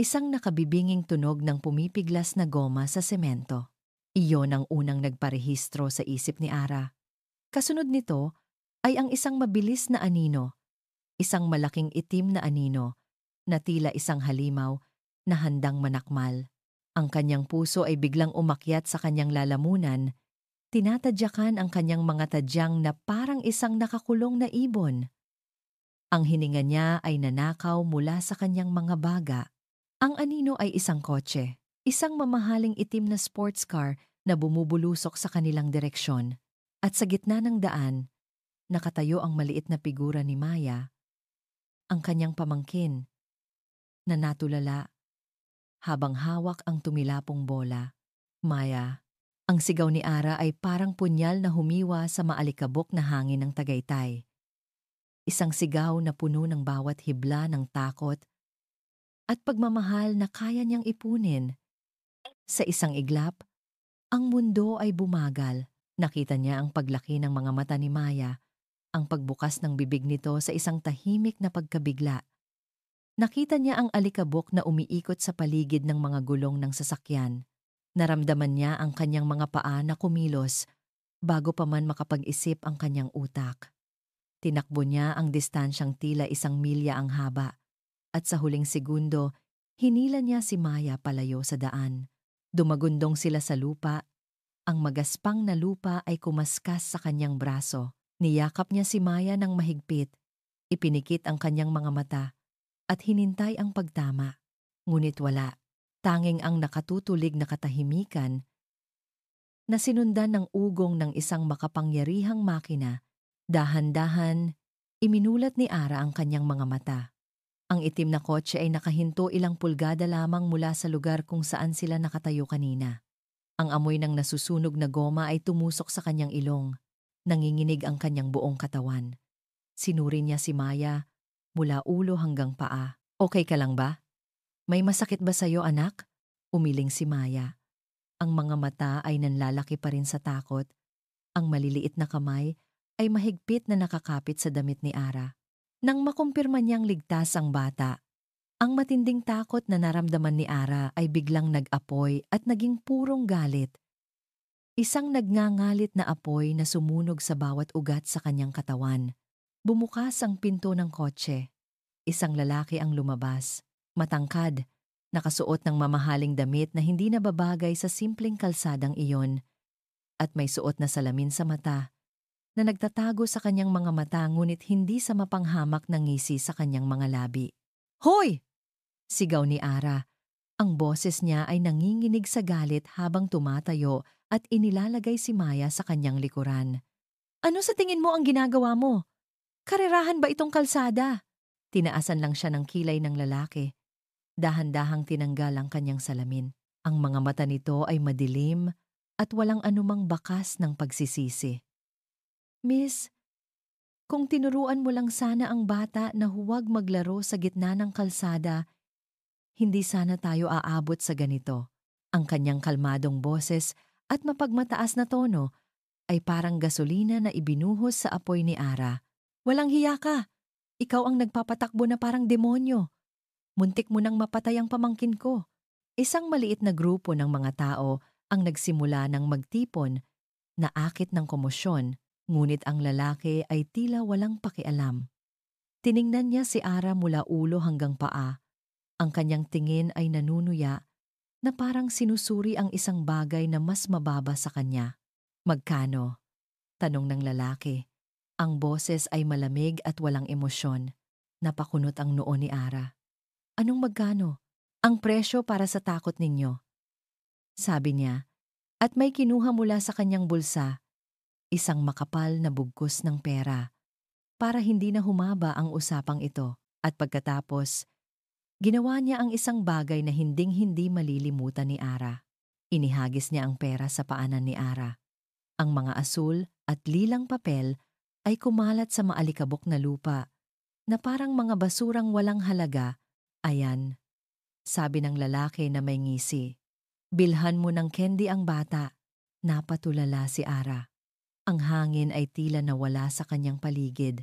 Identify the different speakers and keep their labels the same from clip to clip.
Speaker 1: Isang nakabibinging tunog ng pumipiglas na goma sa semento. Iyon ang unang nagparehistro sa isip ni Ara. Kasunod nito ay ang isang mabilis na anino, isang malaking itim na anino na tila isang halimaw na handang manakmal. Ang kanyang puso ay biglang umakyat sa kanyang lalamunan, tinatadyakan ang kanyang mga tadyang na parang isang nakakulong na ibon. Ang hininga niya ay nanakaw mula sa kanyang mga baga. Ang anino ay isang kotse, isang mamahaling itim na sports car na bumubulusok sa kanilang direksyon. At sa gitna ng daan, nakatayo ang maliit na figura ni Maya, ang kanyang pamangkin, na natulala habang hawak ang tumilapong bola. Maya, ang sigaw ni Ara ay parang punyal na humiwa sa maalikabok na hangin ng Tagaytay. Isang sigaw na puno ng bawat hibla ng takot at pagmamahal na kaya niyang ipunin. Sa isang iglap, ang mundo ay bumagal. Nakita niya ang paglaki ng mga mata ni Maya, ang pagbukas ng bibig nito sa isang tahimik na pagkabigla. Nakita niya ang alikabok na umiikot sa paligid ng mga gulong ng sasakyan. Naramdaman niya ang kanyang mga paa na kumilos bago pa man makapag-isip ang kanyang utak. Tinakbo niya ang distansyang tila 1 milya ang haba at sa huling segundo, hinila niya si Maya palayo sa daan. Dumagundong sila sa lupa. Ang magaspang na lupa ay kumaskas sa kanyang braso. Niyakap niya si Maya ng mahigpit. Ipinikit ang kanyang mga mata at hinintay ang pagtama. Ngunit wala. Tanging ang nakatutulig na katahimikan na sinundan ng ugong ng isang makapangyarihang makina. Dahan-dahan, iminulat ni Ara ang kanyang mga mata. Ang itim na kotse ay nakahinto ilang pulgada lamang mula sa lugar kung saan sila nakatayo kanina. Ang amoy ng nasusunog na goma ay tumusok sa kanyang ilong. Nanginginig ang kanyang buong katawan. Sinuri niya si Maya mula ulo hanggang paa. Okay ka lang ba? May masakit ba sa'yo, anak? Umiling si Maya. Ang mga mata ay nanlalaki pa rin sa takot. Ang maliliit na kamay ay mahigpit na nakakapit sa damit ni Ara. Nang makumpirma niyang ligtas ang bata, ang matinding takot na naramdaman ni Ara ay biglang nag-apoy at naging purong galit. Isang nagngangalit na apoy na sumunog sa bawat ugat sa kanyang katawan. Bumukas ang pinto ng kotse. Isang lalaki ang lumabas. Matangkad, nakasuot ng mamahaling damit na hindi nababagay sa simpleng kalsadang iyon. At may suot na salamin sa mata na nagtatago sa kanyang mga mata ngunit hindi sa mapanghamak na ngisi sa kanyang mga labi. Hoy! Sigaw ni Ara. Ang boses niya ay nanginginig sa galit habang tumatayo at inilalagay si Maya sa kanyang likuran. Ano sa tingin mo ang ginagawa mo? Karerahan ba itong kalsada? Tinaasan lang siya ng kilay ng lalaki. Dahan-dahang tinanggal ang kanyang salamin. Ang mga mata nito ay madilim at walang anumang bakas ng pagsisisi. Miss, kung tinuruan mo lang sana ang bata na huwag maglaro sa gitna ng kalsada, hindi sana tayo aabot sa ganito. Ang kanyang kalmadong boses at mapagmataas na tono ay parang gasolina na ibinuhos sa apoy ni Ara. Walang hiya ka! Ikaw ang nagpapatakbo na parang demonyo. Muntik mo nang mapatay ang pamangkin ko. Isang maliit na grupo ng mga tao ang nagsimula ng magtipon na akit ng komosyon, ngunit ang lalaki ay tila walang pakialam. Tiningnan niya si Ara mula ulo hanggang paa. Ang kanyang tingin ay nanunuya na parang sinusuri ang isang bagay na mas mababa sa kanya. Magkano? Tanong ng lalaki. Ang boses ay malamig at walang emosyon. Napakunot ang noo ni Ara. Anong magkano? Ang presyo para sa takot ninyo. Sabi niya, at may kinuha mula sa kanyang bulsa, isang makapal na bugkos ng pera, para hindi na humaba ang usapang ito. At pagkatapos, ginawa niya ang isang bagay na hinding-hindi malilimutan ni Ara. Inihagis niya ang pera sa paanan ni Ara. Ang mga asul at lilang papel ay kumalat sa maalikabok na lupa na parang mga basurang walang halaga. Ayan, sabi ng lalaki na may ngisi. Bilhan mo ng candy ang bata. Napatulala si Ara. Ang hangin ay tila nawala sa kanyang paligid.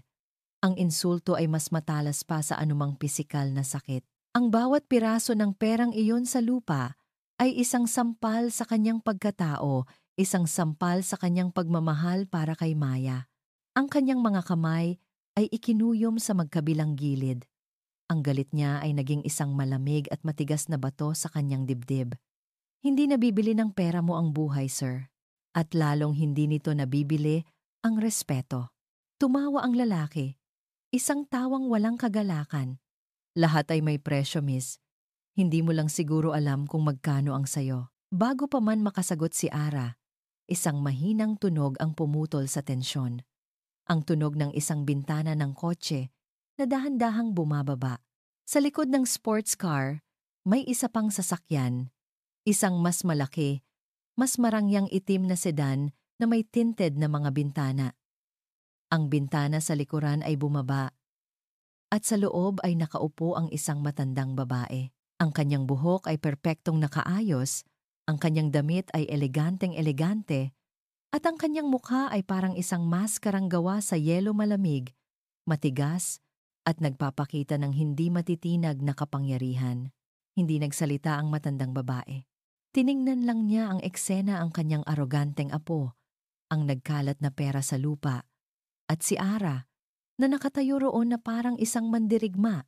Speaker 1: Ang insulto ay mas matalas pa sa anumang pisikal na sakit. Ang bawat piraso ng perang iyon sa lupa ay isang sampal sa kanyang pagkatao, isang sampal sa kanyang pagmamahal para kay Maya. Ang kanyang mga kamay ay ikinuyom sa magkabilang gilid. Ang galit niya ay naging isang malamig at matigas na bato sa kanyang dibdib. Hindi nabibili ng pera mo ang buhay, sir. At lalong hindi nito nabibili ang respeto. Tumawa ang lalaki. Isang tawang walang kagalakan. Lahat ay may presyo, miss. Hindi mo lang siguro alam kung magkano ang sayo. Bago pa man makasagot si Ara, isang mahinang tunog ang pumutol sa tensyon. Ang tunog ng isang bintana ng kotse na dahan-dahang bumababa. Sa likod ng sports car, may isa pang sasakyan, isang mas malaki, mas marangyang itim na sedan na may tinted na mga bintana. Ang bintana sa likuran ay bumaba at sa loob ay nakaupo ang isang matandang babae. Ang kanyang buhok ay perpektong nakaayos, ang kanyang damit ay eleganteng-elegante, at ang kanyang mukha ay parang isang maskarang gawa sa yelo malamig, matigas, at nagpapakita ng hindi matitinag na kapangyarihan. Hindi nagsalita ang matandang babae. Tiningnan lang niya ang eksena ang kanyang aroganteng apo, ang nagkalat na pera sa lupa, at si Ara, na nakatayo roon na parang isang mandirigma,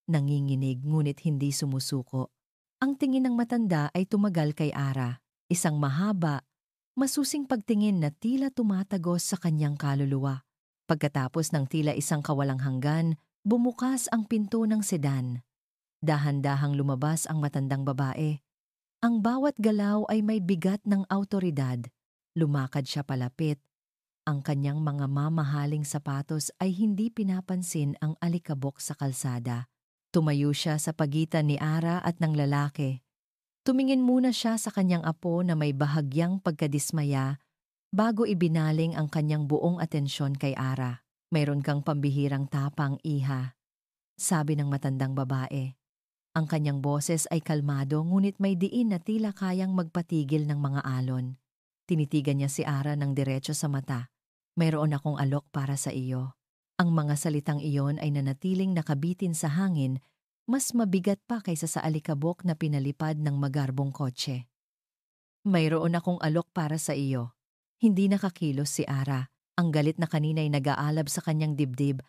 Speaker 1: nanginginig ngunit hindi sumusuko. Ang tingin ng matanda ay tumagal kay Ara, isang mahaba, masusing pagtingin na tila tumatagos sa kanyang kaluluwa. Pagkatapos ng tila isang kawalang hanggan, bumukas ang pinto ng sedan. Dahan-dahang lumabas ang matandang babae. Ang bawat galaw ay may bigat ng awtoridad. Lumakad siya palapit. Ang kanyang mga mamahaling sapatos ay hindi pinapansin ang alikabok sa kalsada. Tumayo siya sa pagitan ni Ara at ng lalaki. Tumingin muna siya sa kanyang apo na may bahagyang pagkadismaya bago ibinaling ang kanyang buong atensyon kay Ara. Mayroon kang pambihirang tapang, iha, sabi ng matandang babae. Ang kanyang boses ay kalmado ngunit may diin na tila kayang magpatigil ng mga alon. Tinitigan niya si Ara ng diretso sa mata. Mayroon akong alok para sa iyo. Ang mga salitang iyon ay nanatiling nakabitin sa hangin, mas mabigat pa kaysa sa alikabok na pinalipad ng magarbong kotse. Mayroon akong alok para sa iyo. Hindi nakakilos si Ara. Ang galit na kanina'y nag-aalab sa kanyang dibdib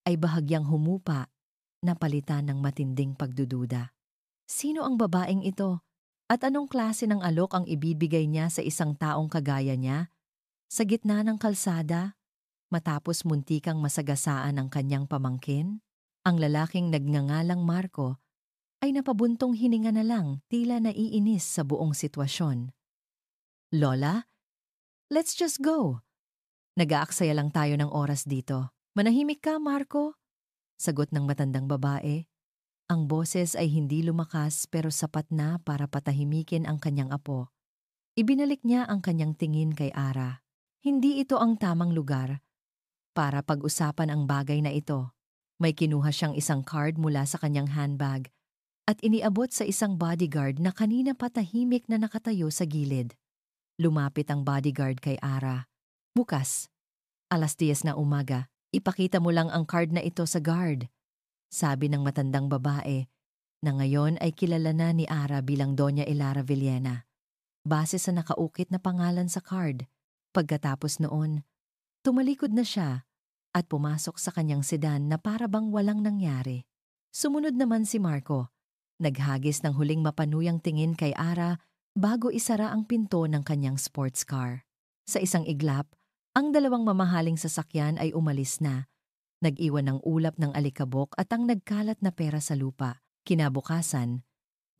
Speaker 1: ay bahagyang humupa, napalitan ng matinding pagdududa. Sino ang babaeng ito? At anong klase ng alok ang ibibigay niya sa isang taong kagaya niya? Sa gitna ng kalsada, matapos muntikang masagasaan ang kanyang pamangkin, ang lalaking nagngangalang Marco ay napabuntong hininga na lang, tila naiinis sa buong sitwasyon. Lola, let's just go. Nag-aaksaya lang tayo ng oras dito. Manahimik ka, Marco? Sagot ng matandang babae. Ang boses ay hindi lumakas pero sapat na para patahimikin ang kanyang apo. Ibinalik niya ang kanyang tingin kay Ara. Hindi ito ang tamang lugar para pag-usapan ang bagay na ito. May kinuha siyang isang card mula sa kanyang handbag at iniabot sa isang bodyguard na kanina patahimik na nakatayo sa gilid. Lumapit ang bodyguard kay Ara. Bukas, 10:00 na umaga, ipakita mo lang ang card na ito sa guard, sabi ng matandang babae na ngayon ay kilala na ni Ara bilang Doña Elara Villena. Base sa nakaukit na pangalan sa card. Pagkatapos noon, tumalikod na siya at pumasok sa kanyang sedan na para bang walang nangyari. Sumunod naman si Marco. Naghagis ng huling mapanuyang tingin kay Ara bago isara ang pinto ng kanyang sports car. Sa isang iglap, ang dalawang mamahaling sasakyan ay umalis na. Nag-iwan ng ulap ng alikabok at ang nagkalat na pera sa lupa. Kinabukasan,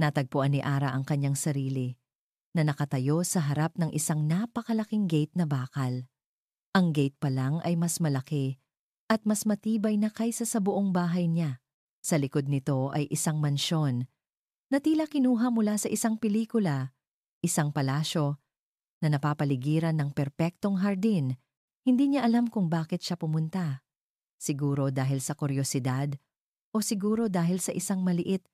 Speaker 1: natagpuan ni Ara ang kanyang sarili na nakatayo sa harap ng isang napakalaking gate na bakal. Ang gate pa lang ay mas malaki at mas matibay na kaysa sa buong bahay niya. Sa likod nito ay isang mansyon na tila kinuha mula sa isang pelikula, isang palasyo na napapaligiran ng perpektong hardin. Hindi niya alam kung bakit siya pumunta. Siguro dahil sa kuryosidad o siguro dahil sa isang maliit,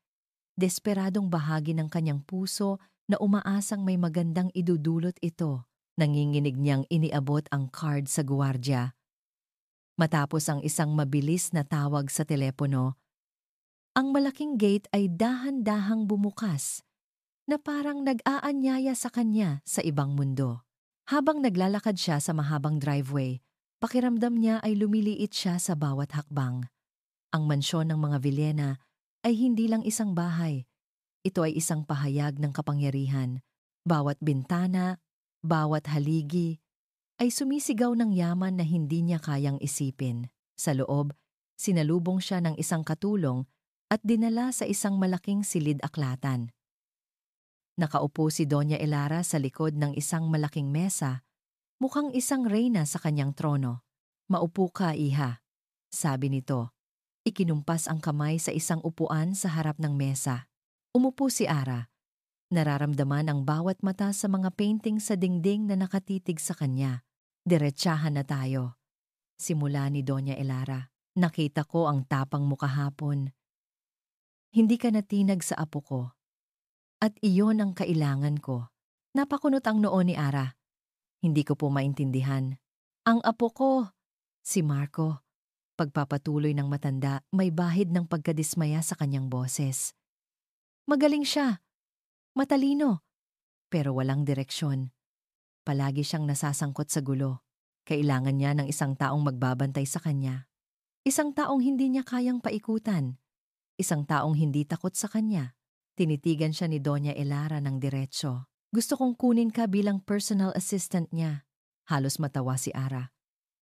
Speaker 1: desperadong bahagi ng kanyang puso na umaasang may magandang idudulot ito. Nanginginig niyang iniabot ang card sa guwardya. Matapos ang isang mabilis na tawag sa telepono, Ang malaking gate ay dahan-dahang bumukas na parang nag-aanyaya sa kanya sa ibang mundo. Habang naglalakad siya sa mahabang driveway, pakiramdam niya ay lumiliit siya sa bawat hakbang. Ang mansyon ng mga Villena ay hindi lang isang bahay. Ito ay isang pahayag ng kapangyarihan. Bawat bintana, bawat haligi, ay sumisigaw ng yaman na hindi niya kayang isipin. Sa loob, sinalubong siya ng isang katulong at dinala sa isang malaking silid-aklatan. Nakaupo si Doña Elara sa likod ng isang malaking mesa, mukhang isang reyna sa kanyang trono. "Maupo ka, iha," sabi nito. Ikinumpas ang kamay sa isang upuan sa harap ng mesa. Umupo si Ara. Nararamdaman ang bawat mata sa mga painting sa dingding na nakatitig sa kanya. "Diretsahan na tayo," simula ni Doña Elara. "Nakita ko ang tapang mo kahapon. Hindi ka natinag sa apo ko. At iyon ang kailangan ko." Napakunot ang noo ni Ara. "Hindi ko po maintindihan." "Ang apo ko, si Marco." Pagpapatuloy ng matanda, may bahid ng pagkadismaya sa kanyang boses. "Magaling siya, matalino, pero walang direksyon. Palagi siyang nasasangkot sa gulo. Kailangan niya ng isang taong magbabantay sa kanya. Isang taong hindi niya kayang paikutan. Isang taong hindi takot sa kanya." Tinitigan siya ni Doña Elara ng diretso. "Gusto kong kunin ka bilang personal assistant niya." Halos matawa si Ara.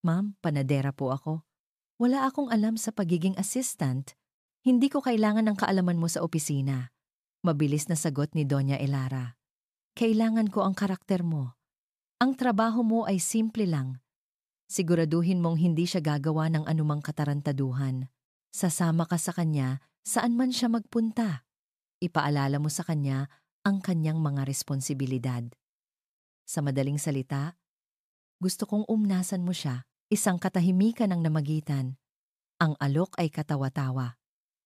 Speaker 1: "Ma'am, panadera po ako. Wala akong alam sa pagiging assistant. Hindi ko kailangan ng kaalaman mo sa opisina." Mabilis na sagot ni Doña Elara. "Kailangan ko ang karakter mo. Ang trabaho mo ay simple lang. Siguraduhin mong hindi siya gagawa ng anumang katarantaduhan. Sasama ka sa kanya saan man siya magpunta. Ipaalala mo sa kanya ang kanyang mga responsibilidad. Sa madaling salita, gusto kong umnasan mo siya, isang katahimikan ang namagitan. Ang alok ay katawa-tawa.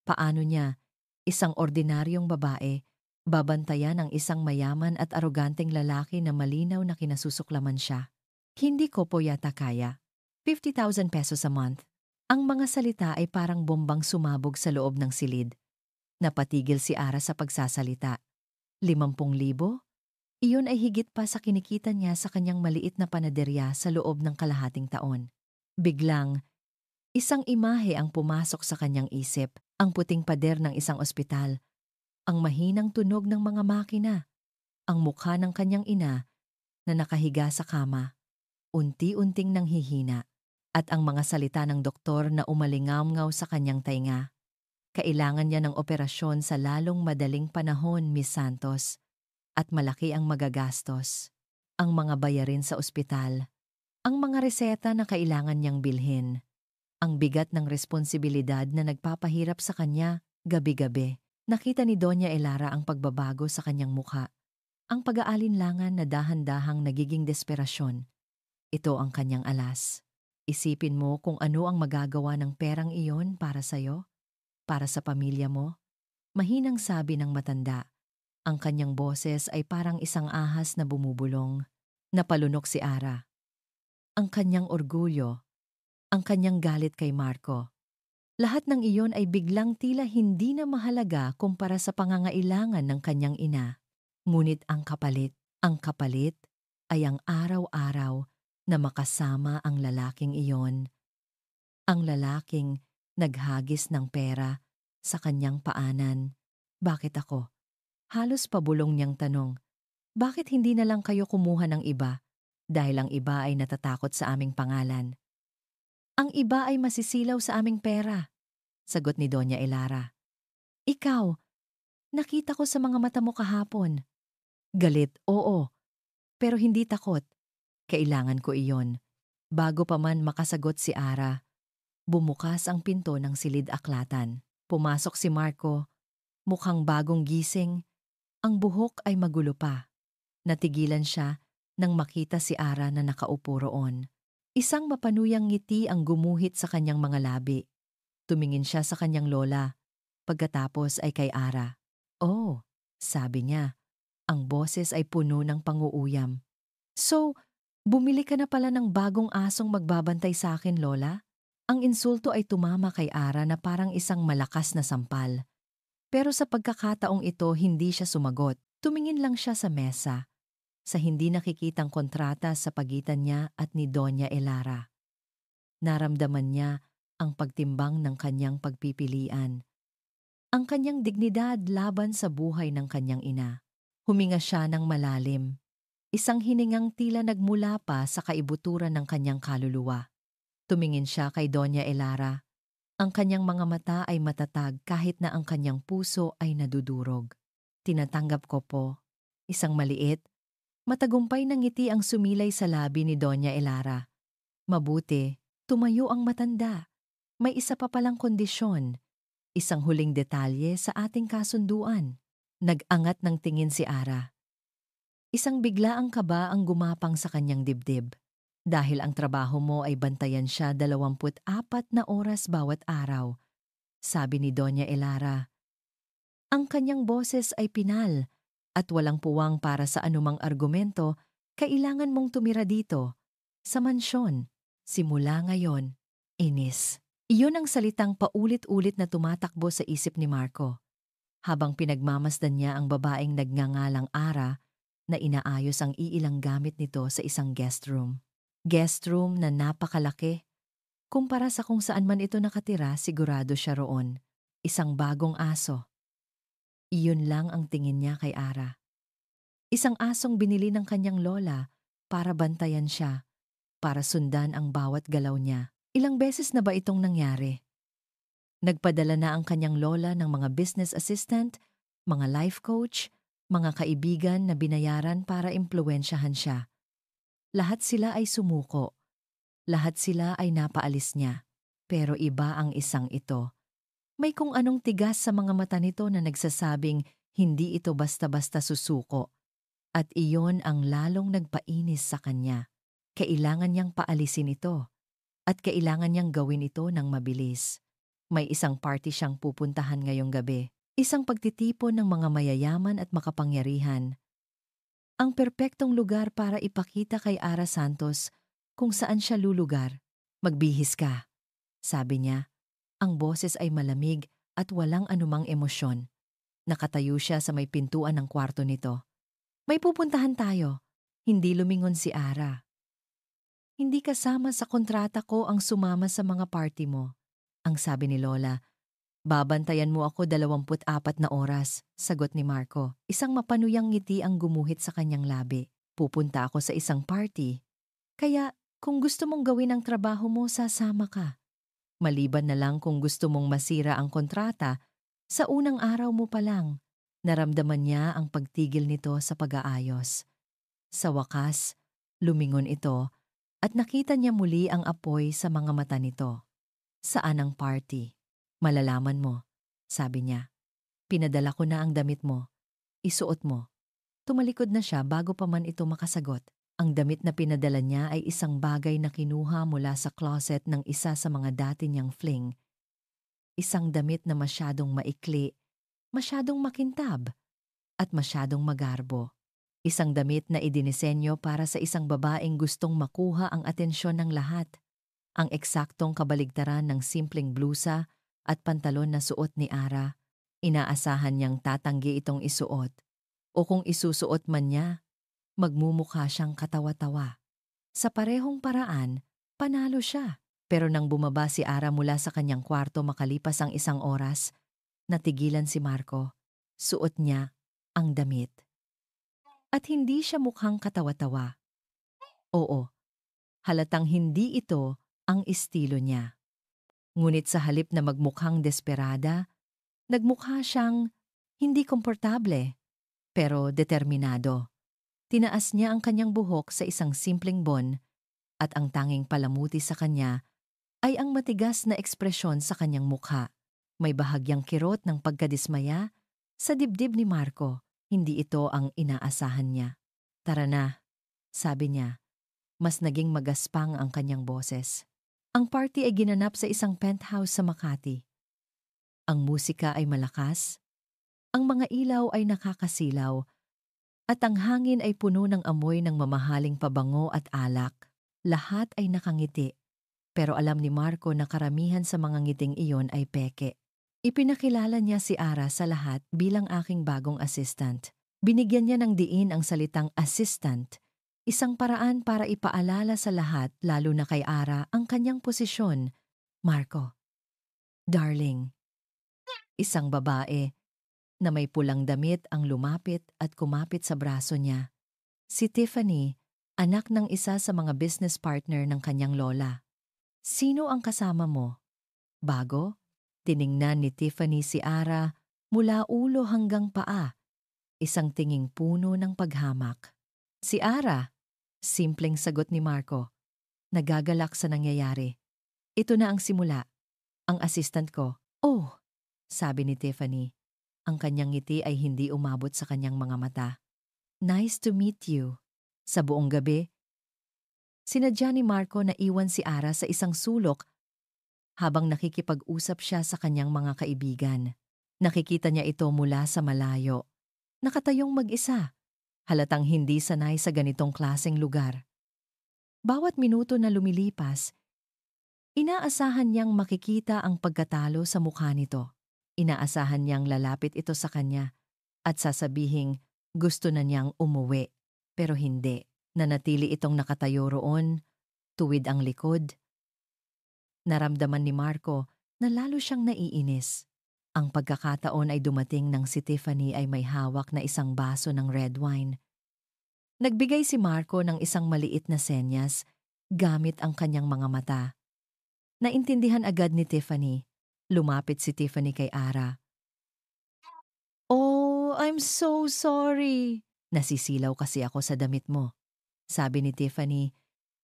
Speaker 1: Paano niya, isang ordinaryong babae, babantayan ang isang mayaman at aroganteng lalaki na malinaw na kinasusuklaman siya? Hindi ko po yata kaya. 50,000 pesos a month. Ang mga salita ay parang bombang sumabog sa loob ng silid. Napatigil si Ara sa pagsasalita. 50,000? Iyon ay higit pa sa kinikita niya sa kanyang maliit na panaderya sa loob ng kalahating taon. Biglang, isang imahe ang pumasok sa kanyang isip, ang puting pader ng isang ospital, ang mahinang tunog ng mga makina, ang mukha ng kanyang ina na nakahiga sa kama, unti-unting nanghihina, at ang mga salita ng doktor na umalingaw-ngaw sa kanyang tainga. "Kailangan niya ng operasyon sa lalong madaling panahon, Miss Santos, at malaki ang magagastos. Ang mga bayarin sa ospital, ang mga reseta na kailangan niyang bilhin, ang bigat ng responsibilidad na nagpapahirap sa kanya gabi-gabi." Nakita ni Doña Elara ang pagbabago sa kanyang mukha, ang pag-aalinlangan na dahan-dahang nagiging desperasyon. Ito ang kanyang alas. "Isipin mo kung ano ang magagawa ng perang iyon para sa'yo, para sa pamilya mo." Mahinang sabi ng matanda. Ang kanyang boses ay parang isang ahas na bumubulong. Napalunok si Ara. Ang kanyang orgulyo, ang kanyang galit kay Marco. Lahat ng iyon ay biglang tila hindi na mahalaga kumpara sa pangangailangan ng kanyang ina. Ngunit ang kapalit ay ang araw-araw na makasama ang lalaking iyon. Ang lalaking naghagis ng pera sa kanyang paanan. "Bakit ako?" Halos pabulong niyang tanong. "Bakit hindi na lang kayo kumuha ng iba? Dahil ang iba ay natatakot sa aming pangalan." "Ang iba ay masisilaw sa aming pera," sagot ni Doña Elara. "Ikaw, nakita ko sa mga mata mo kahapon. Galit, oo, pero hindi takot. Kailangan ko iyon." Bago pa man makasagot si Ara, bumukas ang pinto ng silid-aklatan. Pumasok si Marco, mukhang bagong gising, ang buhok ay magulo pa. Natigilan siya nang makita si Ara na nakaupo roon. Isang mapanuyang ngiti ang gumuhit sa kanyang mga labi. Tumingin siya sa kanyang lola, pagkatapos ay kay Ara. "Oh," sabi niya, ang boses ay puno ng panguuyam. "So, bumili ka na pala ng bagong asong magbabantay sa akin, Lola?" Ang insulto ay tumama kay Ara na parang isang malakas na sampal. Pero sa pagkakataong ito hindi siya sumagot. Tumingin lang siya sa mesa, sa hindi nakikitang kontrata sa pagitan niya at ni Doña Elara. Naramdaman niya ang pagtimbang ng kanyang pagpipilian, ang kanyang dignidad laban sa buhay ng kanyang ina. Huminga siya ng malalim, isang hiningang tila nagmula pa sa kaibuturan ng kanyang kaluluwa. Tumingin siya kay Doña Elara. Ang kanyang mga mata ay matatag kahit na ang kanyang puso ay nadudurog. Tinatanggap ko po. Isang maliit, matagumpay na ngiti ang sumilay sa labi ni Doña Elara. Mabuti, tumayo ang matanda. May isa pa palang kondisyon. Isang huling detalye sa ating kasunduan. Nag-angat ng tingin si Ara. Isang biglaang kaba ang gumapang sa kanyang dibdib. Dahil ang trabaho mo ay bantayan siya 24 na oras bawat araw, sabi ni Doña Elara. Ang kanyang boses ay pinal at walang puwang para sa anumang argumento. Kailangan mong tumira dito, sa mansyon, simula ngayon. Inis. Iyon ang salitang paulit-ulit na tumatakbo sa isip ni Marco, habang pinagmamasdan niya ang babaeng nagngangalang Ara na inaayos ang iilang gamit nito sa isang guest room. Guest room na napakalaki. Kumpara sa kung saan man ito nakatira, sigurado siya roon. Isang bagong aso. Iyon lang ang tingin niya kay Ara. Isang asong binili ng kanyang lola para bantayan siya, para sundan ang bawat galaw niya. Ilang beses na ba itong nangyari? Nagpadala na ang kanyang lola ng mga business assistant, mga life coach, mga kaibigan na binayaran para impluwensyahan siya. Lahat sila ay sumuko. Lahat sila ay napaalis niya. Pero iba ang isang ito. May kung anong tigas sa mga mata nito na nagsasabing hindi ito basta-basta susuko. At iyon ang lalong nagpainis sa kanya. Kailangan niyang paalisin ito. At kailangan niyang gawin ito ng mabilis. May isang party siyang pupuntahan ngayong gabi. Isang pagtitipon ng mga mayayaman at makapangyarihan. Ang perpektong lugar para ipakita kay Ara Santos kung saan siya lulugar. Magbihis ka, sabi niya. Ang boses ay malamig at walang anumang emosyon. Nakatayo siya sa may pintuan ng kwarto nito. May pupuntahan tayo. Hindi lumingon si Ara. Hindi kasama sa kontrata ko ang sumama sa mga party mo, ang sabi ni Lola. Babantayan mo ako 24 na oras, sagot ni Marco. Isang mapanuyang ngiti ang gumuhit sa kanyang labi. Pupunta ako sa isang party. Kaya kung gusto mong gawin ang trabaho mo, sasama ka. Maliban na lang kung gusto mong masira ang kontrata, sa unang araw mo pa lang, naramdaman niya ang pagtigil nito sa pag-aayos. Sa wakas, lumingon ito at nakita niya muli ang apoy sa mga mata nito. Saan ang party? Malalaman mo, sabi niya. Pinadala ko na ang damit mo. Isuot mo. Tumalikod na siya bago pa man ito makasagot. Ang damit na pinadala niya ay isang bagay na kinuha mula sa closet ng isa sa mga dati niyang fling. Isang damit na masyadong maikli, masyadong makintab, at masyadong magarbo. Isang damit na idinisenyo para sa isang babaeng gustong makuha ang atensyon ng lahat. Ang eksaktong kabaligtaran ng simpleng blusa at pantalon na suot ni Ara. Inaasahan niyang tatanggi itong isuot. O kung isusuot man niya, magmumukha siyang katawa-tawa. Sa parehong paraan, panalo siya. Pero nang bumaba si Ara mula sa kanyang kwarto makalipas ang isang oras, natigilan si Marco. Suot niya ang damit. At hindi siya mukhang katawa-tawa. Oo, halatang hindi ito ang estilo niya. Ngunit sa halip na magmukhang desperada, nagmukha siyang hindi komportable, pero determinado. Tinaas niya ang kanyang buhok sa isang simpleng bon at ang tanging palamuti sa kanya ay ang matigas na ekspresyon sa kanyang mukha. May bahagyang kirot ng pagkadismaya sa dibdib ni Marco. Hindi ito ang inaasahan niya. Tara na, sabi niya. Mas naging magaspang ang kanyang boses. Ang party ay ginanap sa isang penthouse sa Makati. Ang musika ay malakas, ang mga ilaw ay nakakasilaw, at ang hangin ay puno ng amoy ng mamahaling pabango at alak. Lahat ay nakangiti, pero alam ni Marco na karamihan sa mga ngiting iyon ay peke. Ipinakilala niya si Ara sa lahat bilang aking bagong assistant. Binigyan niya ng diin ang salitang assistant, isang paraan para ipaalala sa lahat lalo na kay Ara ang kanyang posisyon. Marco, darling, isang babae na may pulang damit ang lumapit at kumapit sa braso niya. Si Tiffany, anak ng isa sa mga business partner ng kanyang lola. Sino ang kasama mo? Bago? Tiningnan ni Tiffany si Ara mula ulo hanggang paa, isang tinging puno ng paghamak. Si Ara, simpleng sagot ni Marco, nagagalak sa nangyayari. Ito na ang simula. Ang assistant ko. Oh, sabi ni Tiffany. Ang kanyang ngiti ay hindi umabot sa kanyang mga mata. Nice to meet you. Sa buong gabi, sinadya ni Marco na iwan si Ara sa isang sulok habang nakikipag-usap siya sa kanyang mga kaibigan. Nakikita niya ito mula sa malayo. Nakatayong mag-isa. Halatang hindi sanay sa ganitong klaseng lugar. Bawat minuto na lumilipas, inaasahan niyang makikita ang pagkatalo sa mukha nito. Inaasahan niyang lalapit ito sa kanya at sasabihing gusto na niyang umuwi. Pero hindi. Nanatili itong nakatayo roon, tuwid ang likod. Naramdaman ni Marco na lalo siyang naiinis. Ang pagkakataon ay dumating nang si Tiffany ay may hawak na isang baso ng red wine. Nagbigay si Marco ng isang maliit na senyas gamit ang kanyang mga mata. Naintindihan agad ni Tiffany. Lumapit si Tiffany kay Ara. Oh, I'm so sorry. Nasisilaw kasi ako sa damit mo, sabi ni Tiffany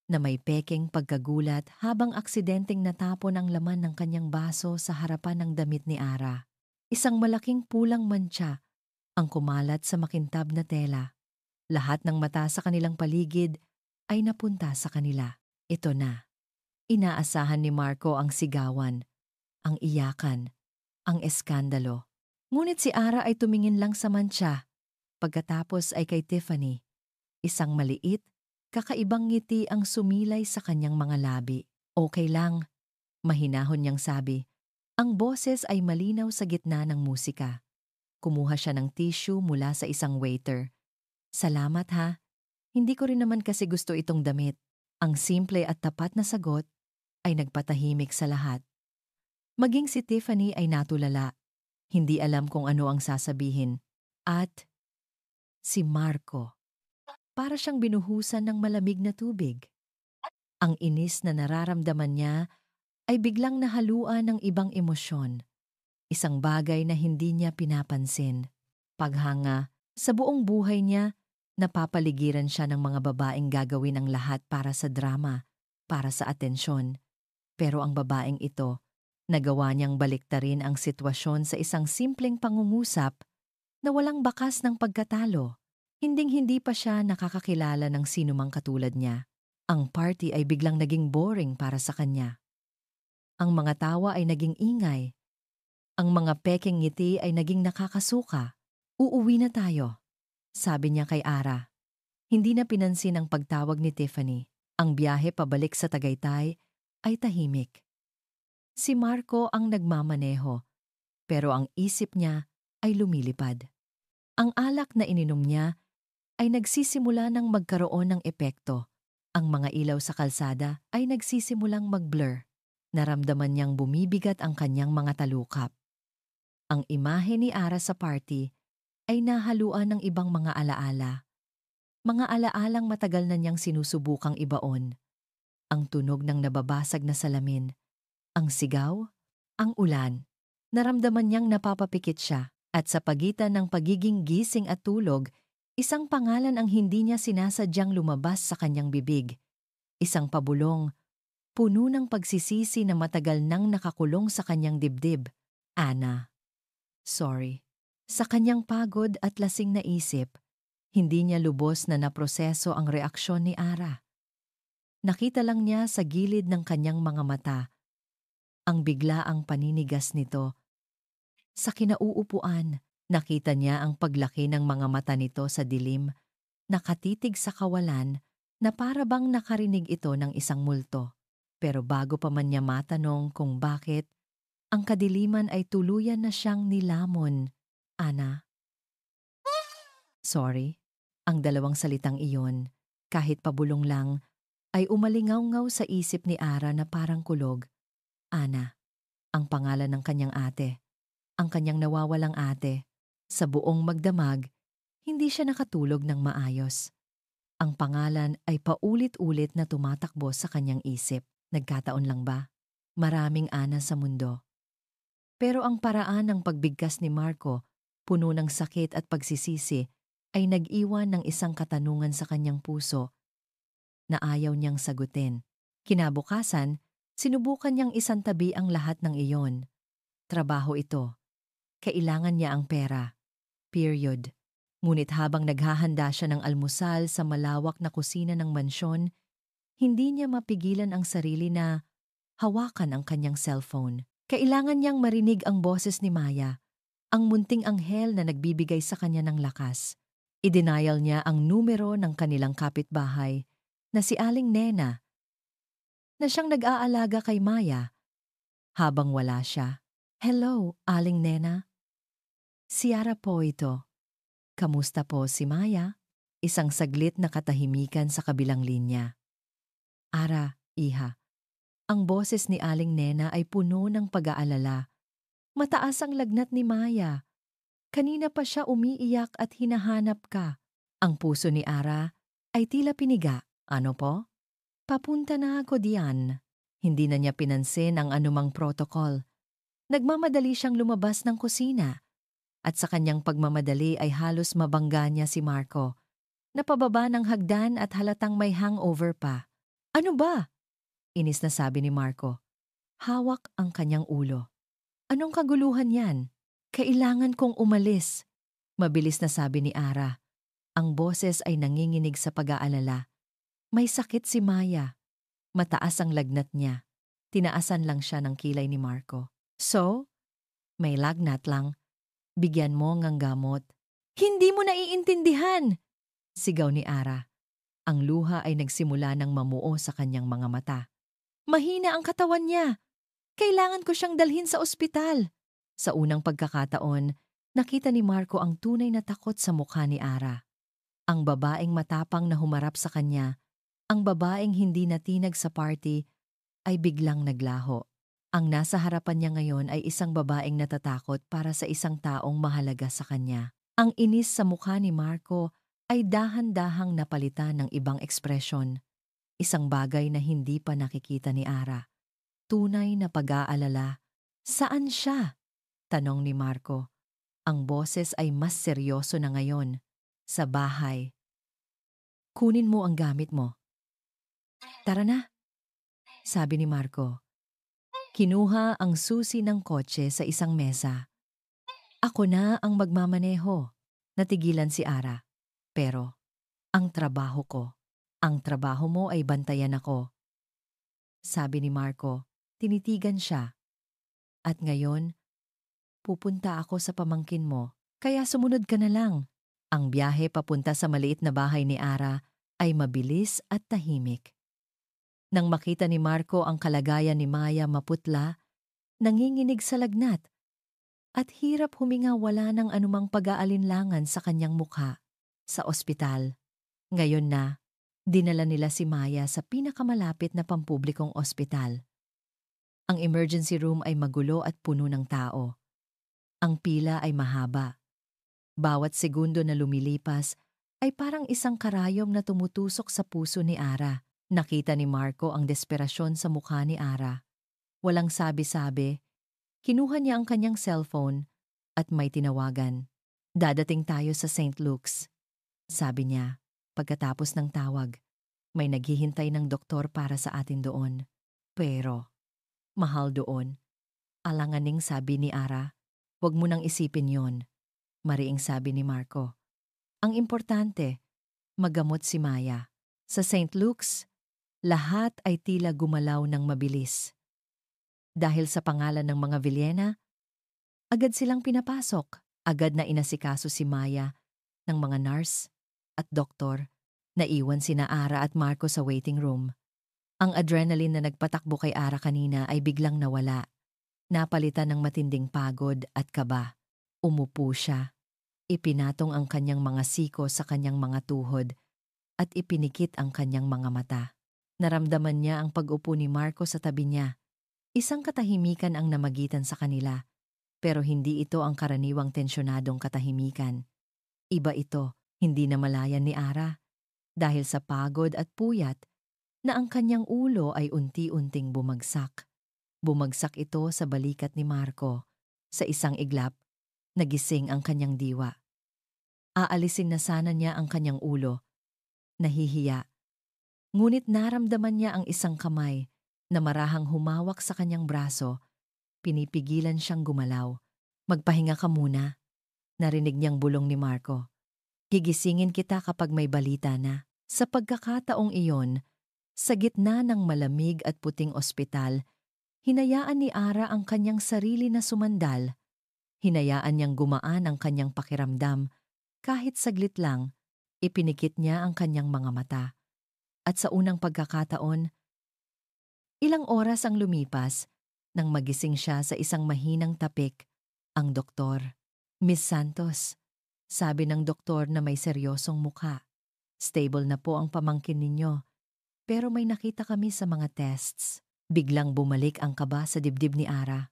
Speaker 1: na may pekeng pagkagulat habang aksidenteng natapon ang laman ng kanyang baso sa harapan ng damit ni Ara. Isang malaking pulang mantsa ang kumalat sa makintab na tela. Lahat ng mata sa kanilang paligid ay napunta sa kanila. Ito na. Inaasahan ni Marco ang sigawan, ang iyakan, ang eskandalo. Ngunit si Ara ay tumingin lang sa mantsa. Pagkatapos ay kay Tiffany. Isang maliit, kakaibang ngiti ang sumilay sa kanyang mga labi. Okay lang, mahinahon niyang sabi. Ang boses ay malinaw sa gitna ng musika. Kumuha siya ng tissue mula sa isang waiter. Salamat ha. Hindi ko rin naman kasi gusto itong damit. Ang simple at tapat na sagot ay nagpatahimik sa lahat. Maging si Tiffany ay natulala. Hindi alam kung ano ang sasabihin. At si Marco. Para siyang binuhusan ng malamig na tubig. Ang inis na nararamdaman niya ay biglang nahaluan ng ibang emosyon. Isang bagay na hindi niya pinapansin. Paghanga, sa buong buhay niya, napapaligiran siya ng mga babaeng gagawin ang lahat para sa drama, para sa atensyon. Pero ang babaeng ito, nagawa niyang baliktarin ang sitwasyon sa isang simpleng pangungusap na walang bakas ng pagkatalo. Hinding-hindi pa siya nakakakilala ng sinumang katulad niya. Ang party ay biglang naging boring para sa kanya. Ang mga tawa ay naging ingay. Ang mga pekeng ngiti ay naging nakakasuka. Uuwi na tayo, sabi niya kay Ara. Hindi na pinansin ang pagtawag ni Tiffany. Ang biyahe pabalik sa Tagaytay ay tahimik. Si Marco ang nagmamaneho, pero ang isip niya ay lumilipad. Ang alak na ininom niya ay nagsisimula ng magkaroon ng epekto. Ang mga ilaw sa kalsada ay nagsisimulang mag-blur. Naramdaman niyang bumibigat ang kanyang mga talukap. Ang imahe ni Ara sa party ay nahaluan ng ibang mga alaala. Mga alaalang matagal na niyang sinusubukang ibaon. Ang tunog ng nababasag na salamin, ang sigaw, ang ulan. Naramdaman niyang napapapikit siya at sa pagitan ng pagiging gising at tulog, isang pangalan ang hindi niya sinasadyang lumabas sa kanyang bibig. Isang pabulong, puno ng pagsisisi na matagal nang nakakulong sa kanyang dibdib. Ana. Sorry. Sa kanyang pagod at lasing na isip, hindi niya lubos na naproseso ang reaksyon ni Ara. Nakita lang niya sa gilid ng kanyang mga mata ang biglaang paninigas nito. Sa kinauupuan, nakita niya ang paglaki ng mga mata nito sa dilim, nakatitig sa kawalan na para bang nakarinig ito ng isang multo. Pero bago pa man niya matanong kung bakit, Ang kadiliman ay tuluyan na siyang nilamon. Ana, sorry. Ang dalawang salitang iyon, kahit pabulong lang, ay umalingaw-ngaw sa isip ni Ara na parang kulog. Ana, ang pangalan ng kanyang ate, ang kanyang nawawalang ate. Sa buong magdamag, hindi siya nakatulog ng maayos. Ang pangalan ay paulit-ulit na tumatakbo sa kanyang isip. Nagkataon lang ba? Maraming Ana sa mundo. Pero ang paraan ng pagbigkas ni Marco, puno ng sakit at pagsisisi, ay nag-iwan ng isang katanungan sa kanyang puso na ayaw niyang sagutin. Kinabukasan, sinubukan niyang isantabi ang lahat ng iyon. Trabaho ito. Kailangan niya ang pera. Period. Ngunit habang naghahanda siya ng almusal sa malawak na kusina ng mansyon, hindi niya mapigilan ang sarili na hawakan ang kanyang cellphone. Kailangan niyang marinig ang boses ni Maya, ang munting anghel na nagbibigay sa kanya ng lakas. I-denial niya ang numero ng kanilang kapitbahay na si Aling Nena, na siyang nag-aalaga kay Maya habang wala siya. Hello, Aling Nena. Si Ara po ito. Kamusta po si Maya? Isang saglit na katahimikan sa kabilang linya. Ara, iha. Ang boses ni Aling Nena ay puno ng pag-aalala. Mataas ang lagnat ni Maya. Kanina pa siya umiiyak at hinahanap ka. Ang puso ni Ara ay tila piniga. Ano po? Papunta na ako diyan. Hindi na niya pinansin ang anumang protocol. Nagmamadali siyang lumabas ng kusina. At sa kanyang pagmamadali ay halos mabangga niya si Marco. Napababa ng hagdan at halatang may hangover pa. Ano ba? Inis na sabi ni Marco. Hawak ang kanyang ulo. Anong kaguluhan yan? Kailangan kong umalis. Mabilis na sabi ni Ara. Ang boses ay nanginginig sa pag-aalala. May sakit si Maya. Mataas ang lagnat niya. Tinaasan lang siya ng kilay ni Marco. So? May lagnat lang. Bigyan mo ngang gamot. Hindi mo naiintindihan! Sigaw ni Ara. Ang luha ay nagsimula ng mamuo sa kanyang mga mata. Mahina ang katawan niya. Kailangan ko siyang dalhin sa ospital. Sa unang pagkakataon, nakita ni Marco ang tunay na takot sa mukha ni Ara. Ang babaeng matapang na humarap sa kanya, ang babaeng hindi natinag sa party, ay biglang naglaho. Ang nasa harapan niya ngayon ay isang babaeng natatakot para sa isang taong mahalaga sa kanya. Ang inis sa mukha ni Marco ay dahan-dahang napalitan ng ibang ekspresyon. Isang bagay na hindi pa nakikita ni Ara. Tunay na pag-aalala. Saan siya? Tanong ni Marco. Ang boses ay mas seryoso na ngayon. Sa bahay. Kunin mo ang gamit mo. Tara na, sabi ni Marco. Kinuha ang susi ng kotse sa isang mesa. Ako na ang magmamaneho. Natigilan si Ara. Pero, ang trabaho ko. Ang trabaho mo ay bantayan ako. Sabi ni Marco, tinitigan siya. At ngayon, pupunta ako sa pamangkin mo, kaya sumunod ka na lang. Ang biyahe papunta sa maliit na bahay ni Ara ay mabilis at tahimik. Nang makita ni Marco ang kalagayan ni Maya maputla, nanginginig sa lagnat, at hirap huminga wala ng anumang pag-aalinlangan sa kanyang mukha. Sa ospital, ngayon na, dinala nila si Maya sa pinakamalapit na pampublikong ospital. Ang emergency room ay magulo at puno ng tao. Ang pila ay mahaba. Bawat segundo na lumilipas ay parang isang karayom na tumutusok sa puso ni Ara. Nakita ni Marco ang desperasyon sa mukha ni Ara. Walang sabi-sabi, kinuha niya ang kanyang cellphone at may tinawagan. Dadating tayo sa St. Luke's, sabi niya. Pagkatapos ng tawag, may naghihintay ng doktor para sa atin doon. Pero, mahal doon. Alanganing sabi ni Ara, huwag mo nang isipin yon. Mariing sabi ni Marco. Ang importante, magamot si Maya. Sa St. Luke's, lahat ay tila gumalaw ng mabilis. Dahil sa pangalan ng mga Villena, agad silang pinapasok. Agad na inasikaso si Maya ng mga nurse at doktor. Naiwan sina Ara at Marco sa waiting room. Ang adrenaline na nagpatakbo kay Ara kanina ay biglang nawala. Napalitan ng matinding pagod at kaba. Umupo siya. Ipinatong ang kanyang mga siko sa kanyang mga tuhod at ipinikit ang kanyang mga mata. Naramdaman niya ang pag-upo ni Marco sa tabi niya. Isang katahimikan ang namagitan sa kanila, pero hindi ito ang karaniwang tensyonadong katahimikan. Iba ito, hindi namalayan ni Ara, dahil sa pagod at puyat na ang kanyang ulo ay unti-unting bumagsak. Bumagsak ito sa balikat ni Marco. Sa isang iglap, nagising ang kanyang diwa. Aalisin na sana niya ang kanyang ulo. Nahihiya. Ngunit naramdaman niya ang isang kamay na marahang humawak sa kanyang braso. Pinipigilan siyang gumalaw. Magpahinga ka muna. Narinig niyang bulong ni Marco. Gigisingin kita kapag may balita na. Sa pagkakataong iyon, sa gitna ng malamig at puting ospital, hinayaan ni Ara ang kanyang sarili na sumandal. Hinayaan niyang gumaan ang kanyang pakiramdam. Kahit saglit lang, ipinikit niya ang kanyang mga mata. At sa unang pagkakataon, ilang oras ang lumipas nang magising siya sa isang mahinang tapik. Ang doktor. Miss Santos, sabi ng doktor na may seryosong mukha. Stable na po ang pamangkin ninyo, pero may nakita kami sa mga tests. Biglang bumalik ang kaba sa dibdib ni Ara.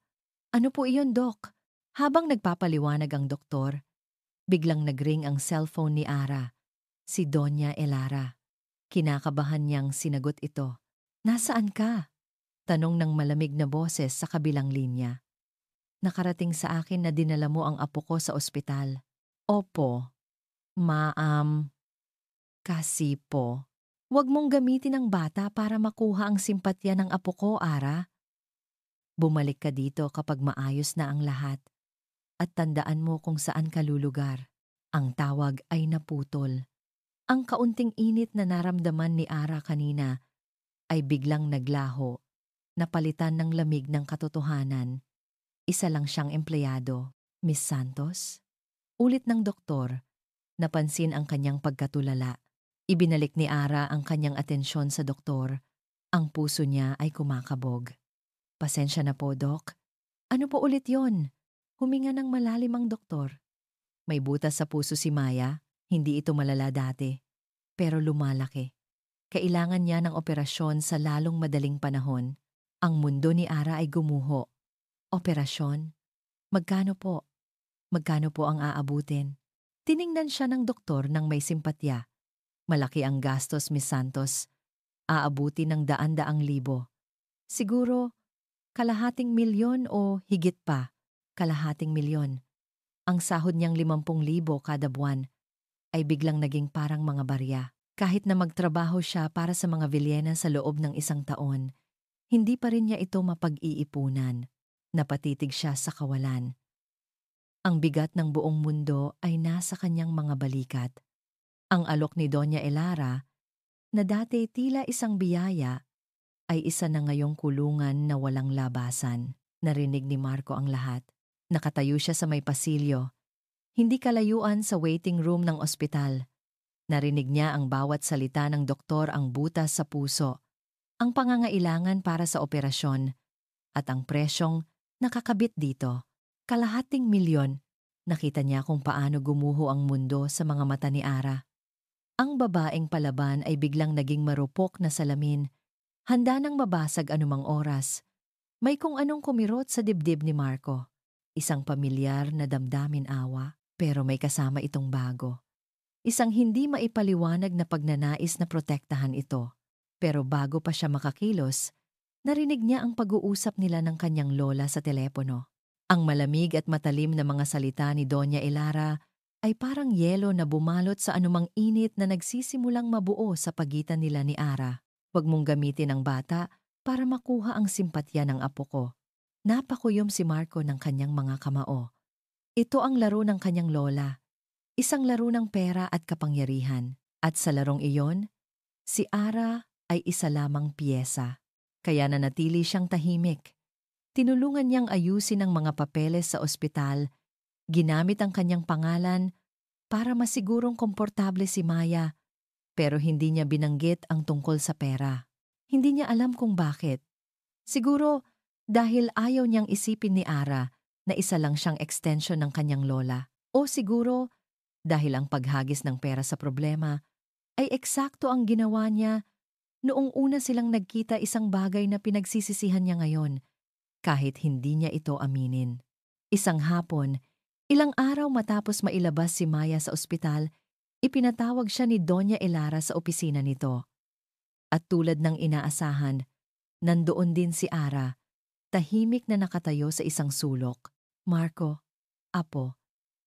Speaker 1: Ano po iyon, Dok? Habang nagpapaliwanag ang doktor, biglang nagring ang cellphone ni Ara. Si Doña Elara. Kinakabahan niyang sinagot ito. Nasaan ka? Tanong ng malamig na boses sa kabilang linya. Nakarating sa akin na dinala mo ang apo ko sa ospital. Opo. Kasi po. Huwag mong gamitin ang bata para makuha ang simpatya ng apo ko, Ara. Bumalik ka dito kapag maayos na ang lahat. At tandaan mo kung saan ka lulugar. Ang tawag ay naputol. Ang kaunting init na naramdaman ni Ara kanina ay biglang naglaho, napalitan ng lamig ng katotohanan. Isa lang siyang empleyado, Miss Santos. Ulit ng doktor, napansin ang kanyang pagkatulala. Ibinalik ni Ara ang kanyang atensyon sa doktor. Ang puso niya ay kumakabog. Pasensya na po, Dok. Ano po ulit yon? Huminga ng malalim ang doktor. May butas sa puso si Maya, hindi ito malala dati. Pero lumalaki. Kailangan niya ng operasyon sa lalong madaling panahon. Ang mundo ni Ara ay gumuho. Operasyon? Magkano po? Magkano po ang aabutin? Tiningnan siya ng doktor ng may simpatya. Malaki ang gastos, Miss Santos. Aabutin ng daan-daang libo. Siguro, kalahating milyon o higit pa. Kalahating milyon. Ang sahod niyang 50,000 kada buwan ay biglang naging parang mga barya. Kahit na magtrabaho siya para sa mga Villena sa loob ng 1 taon, hindi pa rin niya ito mapag-iipunan. Napatitig siya sa kawalan. Ang bigat ng buong mundo ay nasa kanyang mga balikat. Ang alok ni Doña Elara, na dati tila isang biyaya, ay isa na ngayong kulungan na walang labasan. Narinig ni Marco ang lahat. Nakatayo siya sa may pasilyo. Hindi kalayuan sa waiting room ng ospital. Narinig niya ang bawat salita ng doktor, ang butas sa puso, ang pangangailangan para sa operasyon, at ang presyong nakakabit dito. Kalahating milyon. Nakita niya kung paano gumuho ang mundo sa mga mata ni Ara. Ang babaeng palaban ay biglang naging marupok na salamin, handa nang mabasag anumang oras. May kung anong kumirot sa dibdib ni Marco. Isang pamilyar na damdamin awa, pero may kasama itong bago. Isang hindi maipaliwanag na pagnanais na protektahan ito. Pero bago pa siya makakilos, narinig niya ang pag-uusap nila ng kanyang lola sa telepono. Ang malamig at matalim na mga salita ni Doña Elara ay parang yelo na bumalot sa anumang init na nagsisimulang mabuo sa pagitan nila ni Ara. Huwag mong gamitin ang bata para makuha ang simpatya ng apo ko. Napakuyom si Marco ng kanyang mga kamao. Ito ang laro ng kanyang lola. Isang laro ng pera at kapangyarihan. At sa larong iyon, si Ara ay isa lamang piyesa. Kaya nanatili siyang tahimik. Tinulungan niyang ayusin ang mga papeles sa ospital. Ginamit ang kanyang pangalan para masigurong komportable si Maya, pero hindi niya binanggit ang tungkol sa pera. Hindi niya alam kung bakit. Siguro Dahil ayaw niyang isipin ni Ara na isa lang siyang extension ng kanyang lola. O siguro dahil ang paghagis ng pera sa problema ay eksakto ang ginawa niya noong una silang nagkita, isang bagay na pinagsisisihan niya ngayon kahit hindi niya ito aminin. Isang hapon, ilang araw matapos mailabas si Maya sa ospital, ipinatawag siya ni Doña Elara sa opisina nito. At tulad ng inaasahan, nandoon din si Ara, tahimik na nakatayo sa isang sulok. Marco, apo,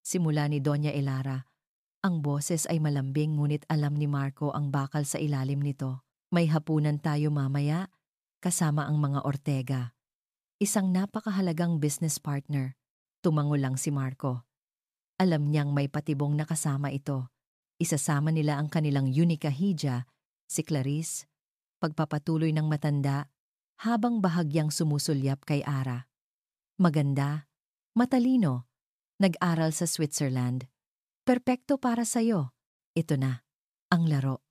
Speaker 1: simula ni Doña Elara. Ang boses ay malambing ngunit alam ni Marco ang bakal sa ilalim nito. May hapunan tayo mamaya, kasama ang mga Ortega. Isang napakahalagang business partner. Tumango lang si Marco. Alam niyang may patibong na kasama ito. Isasama nila ang kanilang unica hija, si Clarice, pagpapatuloy ng matanda, habang bahagyang sumusulyap kay Ara. Maganda, matalino, nag-aral sa Switzerland. Perpekto para sa'yo. Ito na, ang laro.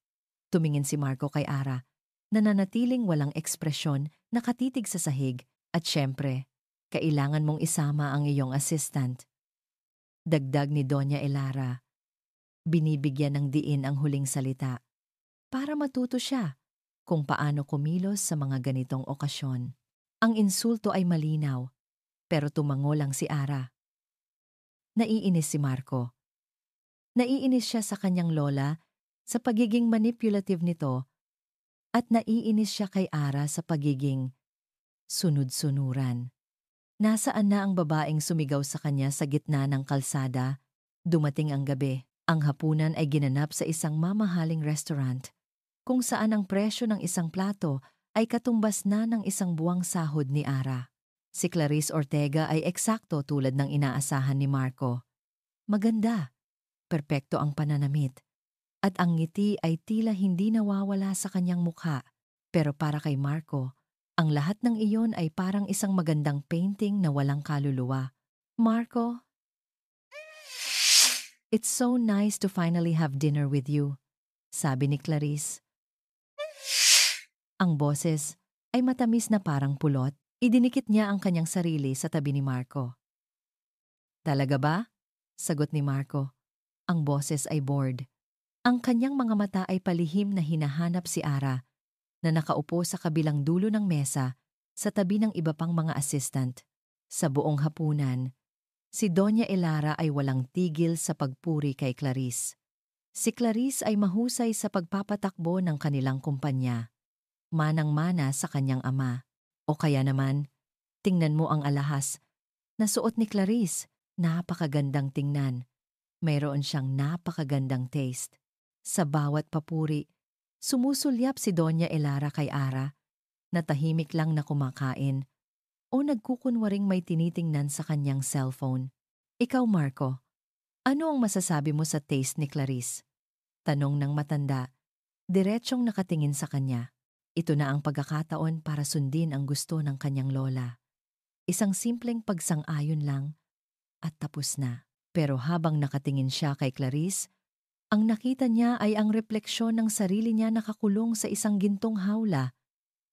Speaker 1: Tumingin si Marco kay Ara, nananatiling walang ekspresyon, nakatitig sa sahig, at syempre, kailangan mong isama ang iyong assistant. Dagdag ni Doña Elara. Binibigyan ng diin ang huling salita para matuto siya kung paano kumilos sa mga ganitong okasyon. Ang insulto ay malinaw, pero tumango lang si Ara. Naiinis si Marco. Naiinis siya sa kanyang lola sa pagiging manipulative nito at naiinis siya kay Ara sa pagiging sunod-sunuran. Nasaan na ang babaeng sumigaw sa kanya sa gitna ng kalsada? Dumating ang gabi. Ang hapunan ay ginanap sa isang mamahaling restaurant kung saan ang presyo ng isang plato ay katumbas na ng isang buwang sahod ni Ara. Si Clarice Ortega ay eksakto tulad ng inaasahan ni Marco. Maganda, perpekto ang pananamit, at ang ngiti ay tila hindi nawawala sa kanyang mukha. Pero para kay Marco, ang lahat ng iyon ay parang isang magandang painting na walang kaluluwa. Marco, it's so nice to finally have dinner with you, sabi ni Clarice. Ang boses ay matamis na parang pulot. Idinikit niya ang kanyang sarili sa tabi ni Marco. Talaga ba? Sagot ni Marco. Ang boses ay bored. Ang kanyang mga mata ay palihim na hinahanap si Ara, na nakaupo sa kabilang dulo ng mesa sa tabi ng iba pang mga assistant. Sa buong hapunan, si Doña Elara ay walang tigil sa pagpuri kay Clarice. Si Clarice ay mahusay sa pagpapatakbo ng kanilang kumpanya. Manang-mana sa kanyang ama. O kaya naman, tingnan mo ang alahas na suot ni Clarice, napakagandang tingnan. Mayroon siyang napakagandang taste. Sa bawat papuri, sumusulyap si Doña Elara kay Ara, na tahimik lang na kumakain o nagkukunwaring may tinitingnan sa kanyang cellphone. Ikaw, Marco, ano ang masasabi mo sa taste ni Clarice? Tanong ng matanda, diretsyong nakatingin sa kanya. Ito na ang pagkakataon para sundin ang gusto ng kanyang lola. Isang simpleng pagsang-ayon lang at tapos na. Pero habang nakatingin siya kay Clarice, ang nakita niya ay ang refleksyon ng sarili niya nakakulong sa isang gintong hawla.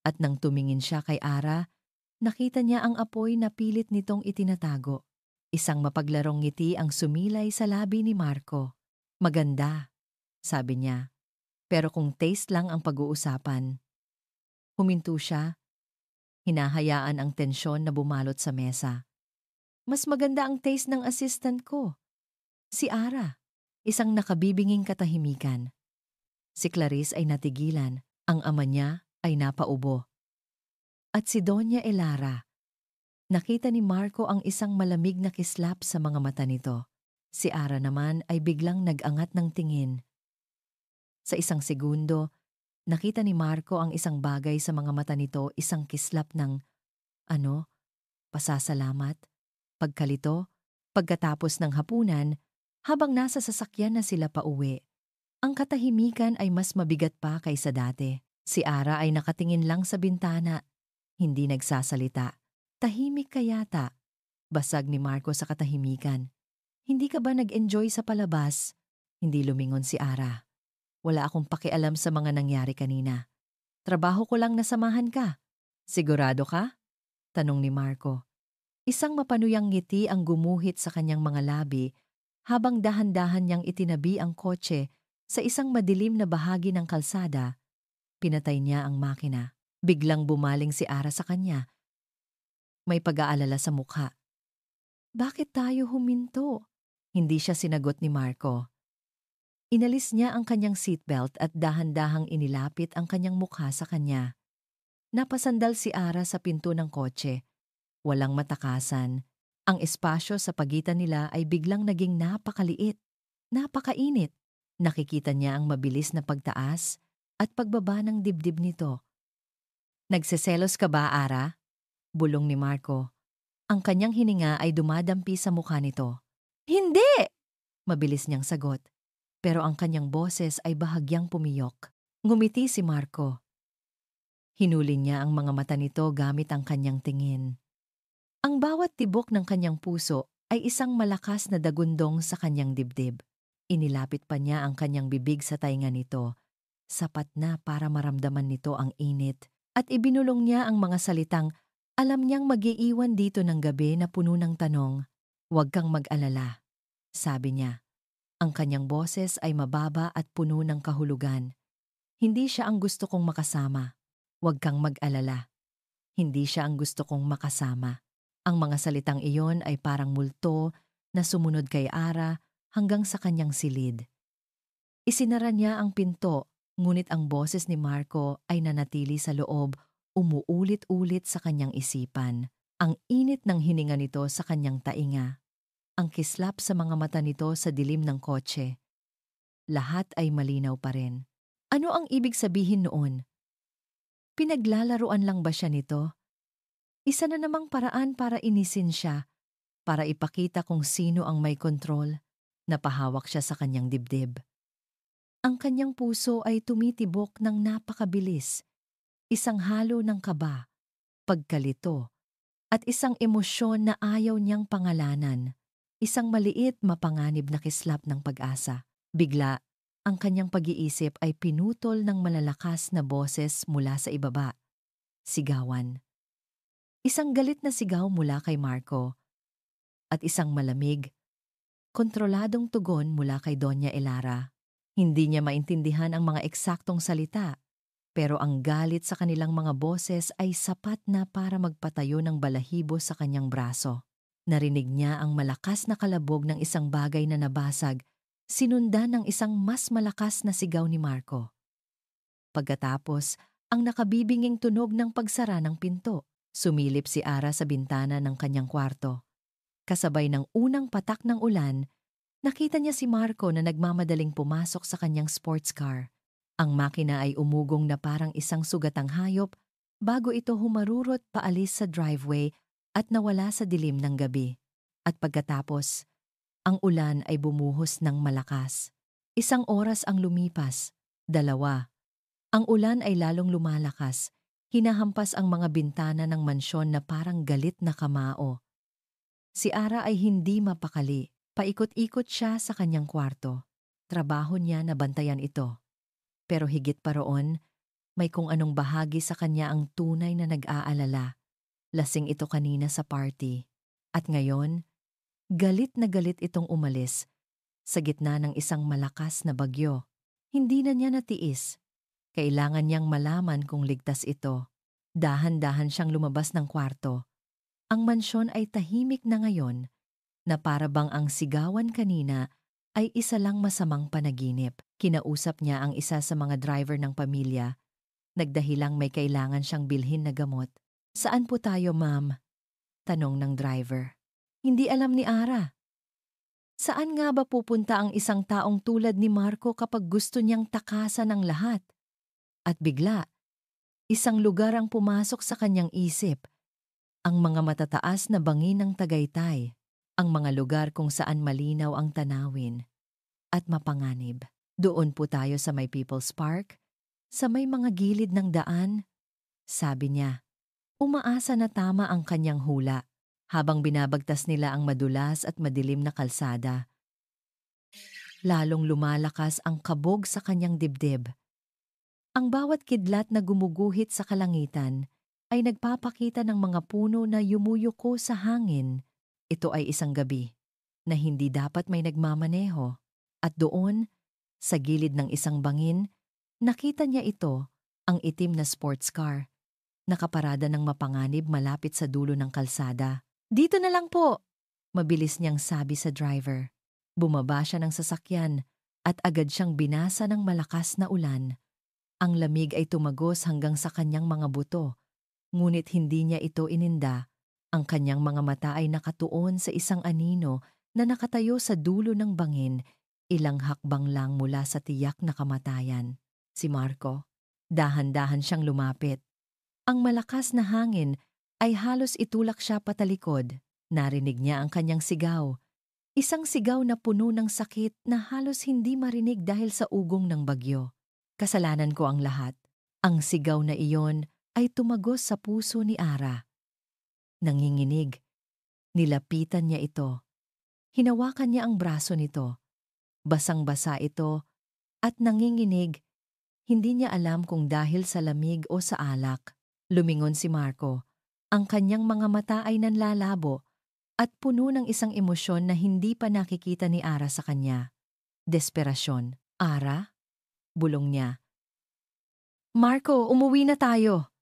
Speaker 1: At nang tumingin siya kay Ara, nakita niya ang apoy na pilit nitong itinatago. Isang mapaglarong ngiti ang sumilay sa labi ni Marco. Maganda, sabi niya. Pero kung taste lang ang pag-uusapan. Huminto siya, hinahayaan ang tensyon na bumalot sa mesa. Mas maganda ang taste ng assistant ko. Si Ara, isang nakabibinging katahimikan. Si Clarice ay natigilan, ang ama niya ay napaubo. At si Doña Elara, nakita ni Marco ang isang malamig na kislap sa mga mata nito. Si Ara naman ay biglang nag-angat ng tingin. Sa isang segundo, nakita ni Marco ang isang bagay sa mga mata nito, isang kislap ng, pasasalamat, pagkalito, pagkatapos ng hapunan, habang nasa sasakyan na sila pauwi. Ang katahimikan ay mas mabigat pa kaysa dati. Si Ara ay nakatingin lang sa bintana, hindi nagsasalita. Tahimik ka yata. Basag ni Marco sa katahimikan. Hindi ka ba nag-enjoy sa palabas? Hindi lumingon si Ara. Wala akong pakialam sa mga nangyari kanina. Trabaho ko lang na samahan ka. Sigurado ka? Tanong ni Marco. Isang mapanuyang ngiti ang gumuhit sa kanyang mga labi habang dahan-dahan niyang itinabi ang kotse sa isang madilim na bahagi ng kalsada. Pinatay niya ang makina. Biglang bumaling si Ara sa kanya. May pag-aalala sa mukha. Bakit tayo huminto? Hindi siya sinagot ni Marco. Inalis niya ang kanyang seatbelt at dahan-dahang inilapit ang kanyang mukha sa kanya. Napasandal si Ara sa pinto ng kotse. Walang matakasan. Ang espasyo sa pagitan nila ay biglang naging napakaliit, napakainit. Nakikita niya ang mabilis na pagtaas at pagbaba ng dibdib nito. Nagseselos ka ba, Ara? Bulong ni Marco. Ang kanyang hininga ay dumadampi sa mukha nito. Hindi! Mabilis niyang sagot. Pero ang kanyang boses ay bahagyang pumiyok. Ngumiti si Marco. Hinuli niya ang mga mata nito gamit ang kanyang tingin. Ang bawat tibok ng kanyang puso ay isang malakas na dagundong sa kanyang dibdib. Inilapit pa niya ang kanyang bibig sa tainga nito. Sapat na para maramdaman nito ang init at ibinulong niya ang mga salitang alam niyang mag-iiwan dito ng gabi na puno ng tanong. Huwag kang mag-alala, sabi niya. Ang kanyang boses ay mababa at puno ng kahulugan. Hindi siya ang gusto kong makasama. Huwag kang mag-alala. Hindi siya ang gusto kong makasama. Ang mga salitang iyon ay parang multo na sumunod kay Ara hanggang sa kanyang silid. Isinara niya ang pinto, ngunit ang boses ni Marco ay nanatili sa loob, umuulit-ulit sa kanyang isipan. Ang init ng hininga nito sa kanyang tainga. Ang kislap sa mga mata nito sa dilim ng kotse. Lahat ay malinaw pa rin. Ano ang ibig sabihin noon? Pinaglalaruan lang ba siya nito? Isa na namang paraan para inisin siya, para ipakita kung sino ang may kontrol. Napahawak siya sa kanyang dibdib. Ang kanyang puso ay tumitibok ng napakabilis. Isang halo ng kaba, pagkalito, at isang emosyon na ayaw niyang pangalanan. Isang maliit mapanganib na kislap ng pag-asa. Bigla, ang kanyang pag-iisip ay pinutol ng malalakas na boses mula sa ibaba. Sigawan. Isang galit na sigaw mula kay Marco at isang malamig, kontroladong tugon mula kay Doña Elara. Hindi niya maintindihan ang mga eksaktong salita, pero ang galit sa kanilang mga boses ay sapat na para magpatayo ng balahibo sa kanyang braso. Narinig niya ang malakas na kalabog ng isang bagay na nabasag, sinundan ng isang mas malakas na sigaw ni Marco. Pagkatapos, ang nakabibinging tunog ng pagsara ng pinto. Sumilip si Ara sa bintana ng kanyang kwarto. Kasabay ng unang patak ng ulan, nakita niya si Marco na nagmamadaling pumasok sa kanyang sports car. Ang makina ay umugong na parang isang sugatang hayop bago ito humarurot paalis sa driveway at nawala sa dilim ng gabi. At pagkatapos, ang ulan ay bumuhos ng malakas. Isang oras ang lumipas, 2. Ang ulan ay lalong lumalakas. Hinahampas ang mga bintana ng mansyon na parang galit na kamao. Si Ara ay hindi mapakali. Paikot-ikot siya sa kanyang kwarto. Trabaho niya na bantayan ito. Pero higit pa roon, may kung anong bahagi sa kanya ang tunay na nag-aalala. Lasing ito kanina sa party. At ngayon, galit na galit itong umalis sa gitna ng isang malakas na bagyo. Hindi na niya natiis. Kailangan niyang malaman kung ligtas ito. Dahan-dahan siyang lumabas ng kwarto. Ang mansyon ay tahimik na ngayon na para bang ang sigawan kanina ay isa lang masamang panaginip. Kinausap niya ang isa sa mga driver ng pamilya. Nagdahilang may kailangan siyang bilhin na gamot. Saan po tayo, ma'am? Tanong ng driver. Hindi alam ni Ara. Saan nga ba pupunta ang isang taong tulad ni Marco kapag gusto niyang takasan ang lahat? At bigla, isang lugar ang pumasok sa kanyang isip. Ang mga matataas na bangin ng Tagaytay. Ang mga lugar kung saan malinaw ang tanawin. At mapanganib. Doon po tayo sa may People's Park. Sa may mga gilid ng daan. Sabi niya. Umaasa na tama ang kanyang hula. Habang binabagtas nila ang madulas at madilim na kalsada. Lalong lumalakas ang kabog sa kanyang dibdib. Ang bawat kidlat na gumuguhit sa kalangitan ay nagpapakita ng mga puno na yumuyuko sa hangin. Ito ay isang gabi na hindi dapat may nagmamaneho. At doon, sa gilid ng isang bangin, nakita niya ito, ang itim na sports car. Nakaparada ng mapanganib malapit sa dulo ng kalsada. "Dito na lang po!" Mabilis niyang sabi sa driver. Bumaba siya ng sasakyan at agad siyang binasa ng malakas na ulan. Ang lamig ay tumagos hanggang sa kanyang mga buto, ngunit hindi niya ito ininda. Ang kanyang mga mata ay nakatuon sa isang anino na nakatayo sa dulo ng bangin, ilang hakbang lang mula sa tiyak na kamatayan. Si Marco. Dahan-dahan siyang lumapit. Ang malakas na hangin ay halos itulak siya patalikod. Narinig niya ang kanyang sigaw. Isang sigaw na puno ng sakit na halos hindi marinig dahil sa ugong ng bagyo. "Kasalanan ko ang lahat." Ang sigaw na iyon ay tumagos sa puso ni Ara. Nanginginig. Nilapitan niya ito. Hinawakan niya ang braso nito. Basang-basa ito at nanginginig. Hindi niya alam kung dahil sa lamig o sa alak. Lumingon si Marco. Ang kanyang mga mata ay nanlalabo at puno ng isang emosyon na hindi pa nakikita ni Ara sa kanya. Desperasyon. "Ara?" Bulong niya. "Marco, umuwi na tayo."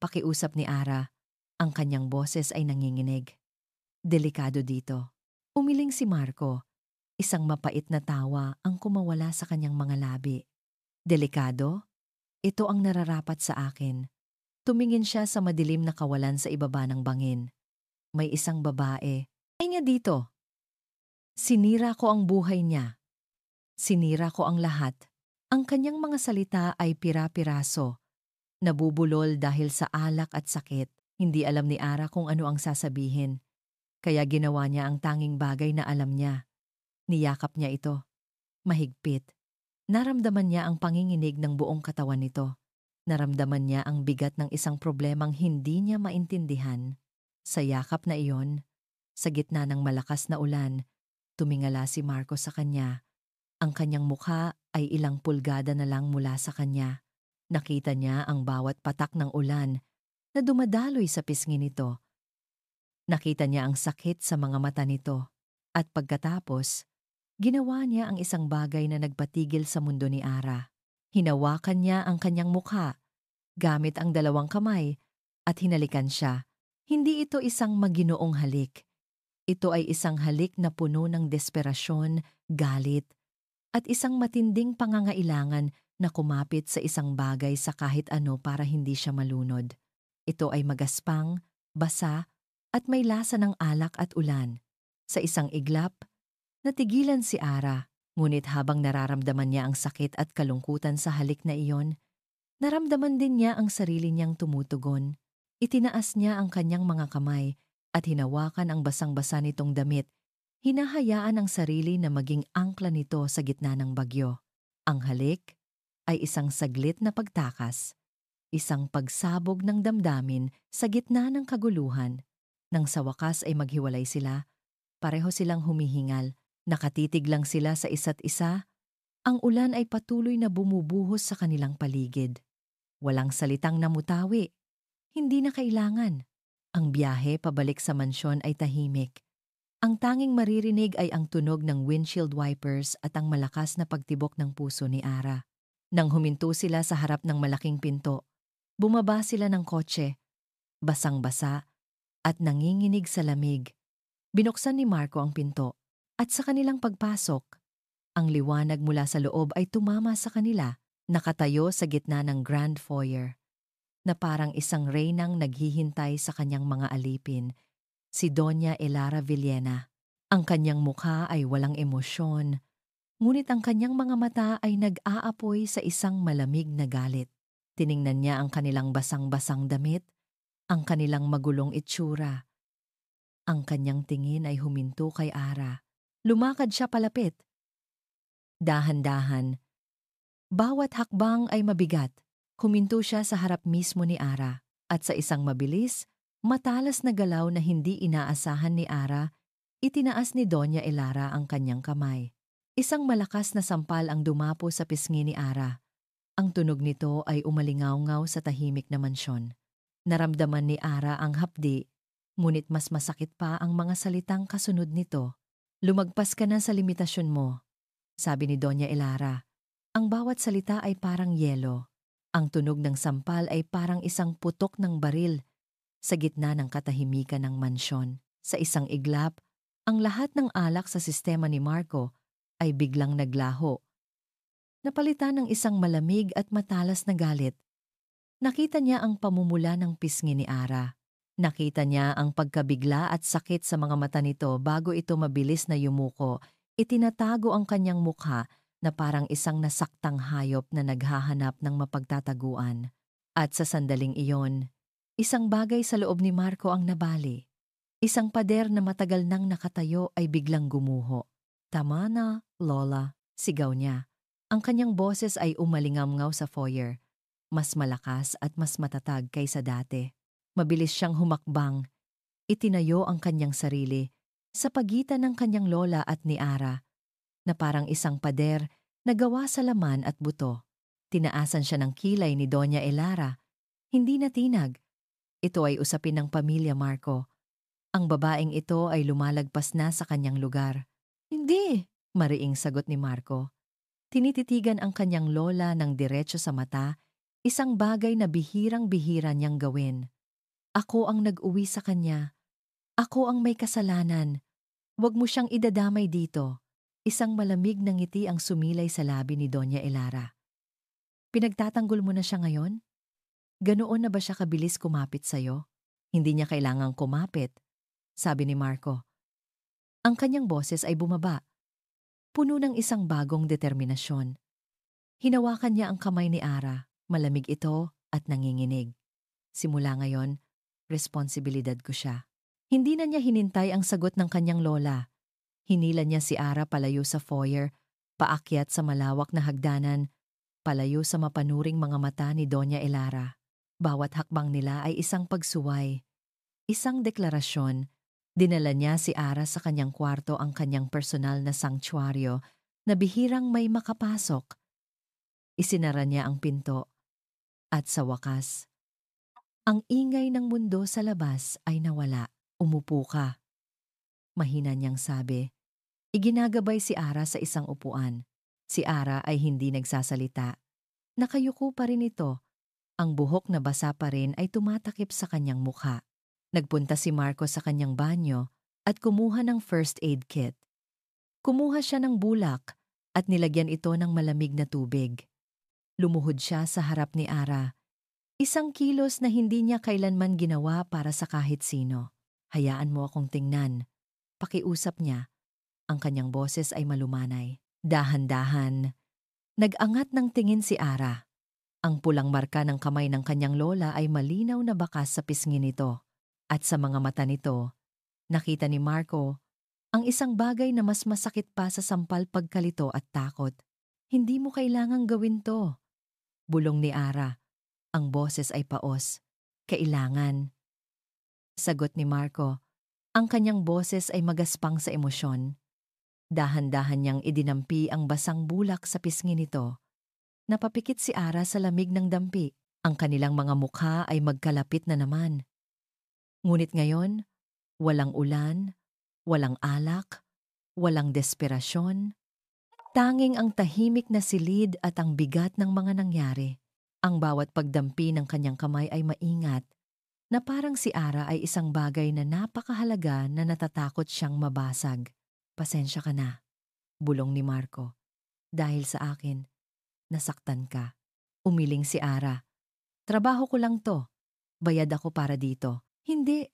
Speaker 1: Pakiusap ni Ara. Ang kanyang boses ay nanginginig. "Delikado dito." Umiling si Marco. Isang mapait na tawa ang kumawala sa kanyang mga labi. "Delikado? Ito ang nararapat sa akin." Tumingin siya sa madilim na kawalan sa ibaba ng bangin. May isang babae. "Ay niya dito." Sinira ko ang buhay niya. Sinira ko ang lahat. Ang kanyang mga salita ay pira-piraso. Nabubulol dahil sa alak at sakit. Hindi alam ni Ara kung ano ang sasabihin. Kaya ginawa niya ang tanging bagay na alam niya. Niyakap niya ito. Mahigpit. Naramdaman niya ang panginginig ng buong katawan nito. Naramdaman niya ang bigat ng isang problemang hindi niya maintindihan. Sa yakap na iyon, sa gitna ng malakas na ulan, tumingala si Marco sa kanya. Ang kanyang mukha ay ilang pulgada na lang mula sa kanya. Nakita niya ang bawat patak ng ulan na dumadaloy sa pisngi nito. Nakita niya ang sakit sa mga mata nito. At pagkatapos, ginawa niya ang isang bagay na nagpatigil sa mundo ni Ara. Hinawakan niya ang kanyang mukha gamit ang dalawang kamay at hinalikan siya. Hindi ito isang maginoong halik. Ito ay isang halik na puno ng desperasyon, galit, at isang matinding pangangailangan na kumapit sa isang bagay sa kahit ano para hindi siya malunod. Ito ay magaspang, basa, at may lasa ng alak at ulan. Sa isang iglap, natigilan si Ara, ngunit habang nararamdaman niya ang sakit at kalungkutan sa halik na iyon, naramdaman din niya ang sarili niyang tumutugon. Itinaas niya ang kanyang mga kamay at hinawakan ang basang-basa nitong damit. Hinahayaan ang sarili na maging angkla nito sa gitna ng bagyo. Ang halik ay isang saglit na pagtakas, isang pagsabog ng damdamin sa gitna ng kaguluhan. Nang sa wakas ay maghiwalay sila, pareho silang humihingal, nakatitig lang sila sa isa't isa. Ang ulan ay patuloy na bumubuhos sa kanilang paligid. Walang salitang namutawi, hindi na kailangan. Ang biyahe pabalik sa mansyon ay tahimik. Ang tanging maririnig ay ang tunog ng windshield wipers at ang malakas na pagtibok ng puso ni Ara. Nang huminto sila sa harap ng malaking pinto, bumaba sila ng kotse, basang-basa at nanginginig sa lamig. Binuksan ni Marco ang pinto at sa kanilang pagpasok, ang liwanag mula sa loob ay tumama sa kanila, nakatayo sa gitna ng grand foyer, na parang isang reynang naghihintay sa kanyang mga alipin. Si Doña Elara Villena. Ang kanyang mukha ay walang emosyon, ngunit ang kanyang mga mata ay nag-aapoy sa isang malamig na galit. Tiningnan niya ang kanilang basang-basang damit, ang kanilang magulong itsura. Ang kanyang tingin ay huminto kay Ara. Lumakad siya palapit. Dahan-dahan. Bawat hakbang ay mabigat. Huminto siya sa harap mismo ni Ara at sa isang mabilis, matalas na galaw na hindi inaasahan ni Ara, itinaas ni Doña Elara ang kanyang kamay. Isang malakas na sampal ang dumapo sa pisngi ni Ara. Ang tunog nito ay umalingaw-ngaw sa tahimik na mansyon. Naramdaman ni Ara ang hapdi, ngunit mas masakit pa ang mga salitang kasunod nito. Lumagpas ka na sa limitasyon mo, sabi ni Doña Elara. Ang bawat salita ay parang yelo. Ang tunog ng sampal ay parang isang putok ng baril sa gitna ng katahimikan ng mansyon. Sa isang iglap, ang lahat ng alak sa sistema ni Marco ay biglang naglaho. Napalitan ng isang malamig at matalas na galit. Nakita niya ang pamumula ng pisngi ni Ara. Nakita niya ang pagkabigla at sakit sa mga mata nito bago ito mabilis na yumuko. Itinatago ang kanyang mukha na parang isang nasaktang hayop na naghahanap ng mapagtataguan. At sa sandaling iyon, isang bagay sa loob ni Marco ang nabali. Isang pader na matagal nang nakatayo ay biglang gumuho. "Tama na, Lola," sigaw niya. Ang kanyang boses ay umalingamngaw sa foyer. Mas malakas at mas matatag kaysa dati. Mabilis siyang humakbang. Itinayo ang kanyang sarili sa pagitan ng kanyang lola at ni Ara, na parang isang pader na gawa sa laman at buto. Tinaasan siya ng kilay ni Doña Elara. Hindi natinag. Ito ay usapin ng pamilya Marco. Ang babaeng ito ay lumalagpas na sa kanyang lugar. "Hindi," mariing sagot ni Marco. Tinititigan ang kanyang lola ng diretso sa mata, isang bagay na bihirang-bihira niyang gawin. "Ako ang nag-uwi sa kanya. Ako ang may kasalanan. Huwag mo siyang idadamay dito." Isang malamig na ngiti ang sumilay sa labi ni Doña Elara. "Pinagtatanggol mo na siya ngayon? Ganoon na ba siya kabilis kumapit sa'yo?" "Hindi niya kailangang kumapit," sabi ni Marco. Ang kanyang boses ay bumaba, puno ng isang bagong determinasyon. Hinawakan niya ang kamay ni Ara. Malamig ito at nanginginig. "Simula ngayon, responsibilidad ko siya." Hindi na niya hinintay ang sagot ng kanyang lola. Hinila niya si Ara palayo sa foyer, paakyat sa malawak na hagdanan, palayo sa mapanuring mga mata ni Doña Elara. Bawat hakbang nila ay isang pagsuway, isang deklarasyon. Dinala niya si Ara sa kanyang kwarto, ang kanyang personal na sanktuaryo na bihirang may makapasok. Isinara niya ang pinto. At sa wakas, ang ingay ng mundo sa labas ay nawala. "Umupo ka," mahina niyang sabi. Iginagabay si Ara sa isang upuan. Si Ara ay hindi nagsasalita. Nakayuko pa rin ito. Ang buhok na basa pa rin ay tumatakip sa kanyang mukha. Nagpunta si Marco sa kanyang banyo at kumuha ng first aid kit. Kumuha siya ng bulak at nilagyan ito ng malamig na tubig. Lumuhod siya sa harap ni Ara. Isang kilos na hindi niya kailanman ginawa para sa kahit sino. "Hayaan mo akong tingnan," pakiusap niya. Ang kanyang boses ay malumanay. Dahan-dahan, nag-angat ng tingin si Ara. Ang pulang marka ng kamay ng kanyang lola ay malinaw na bakas sa pisngi nito. At sa mga mata nito, nakita ni Marco ang isang bagay na mas masakit pa sa sampal, pagkalito at takot. "Hindi mo kailangang gawin to," bulong ni Ara. Ang boses ay paos. "Kailangan," sagot ni Marco. Ang kanyang boses ay magaspang sa emosyon. Dahan-dahan niyang idinampi ang basang bulak sa pisngi nito. Napapikit si Ara sa lamig ng dampi. Ang kanilang mga mukha ay magkalapit na naman. Ngunit ngayon, walang ulan, walang alak, walang desperasyon. Tanging ang tahimik na silid at ang bigat ng mga nangyari. Ang bawat pagdampi ng kanyang kamay ay maingat, na parang si Ara ay isang bagay na napakahalaga na natatakot siyang mabasag. "Pasensya ka na," bulong ni Marco. "Dahil sa akin, nasaktan ka." Umiling si Ara. "Trabaho ko lang to. Bayad ako para dito." "Hindi,"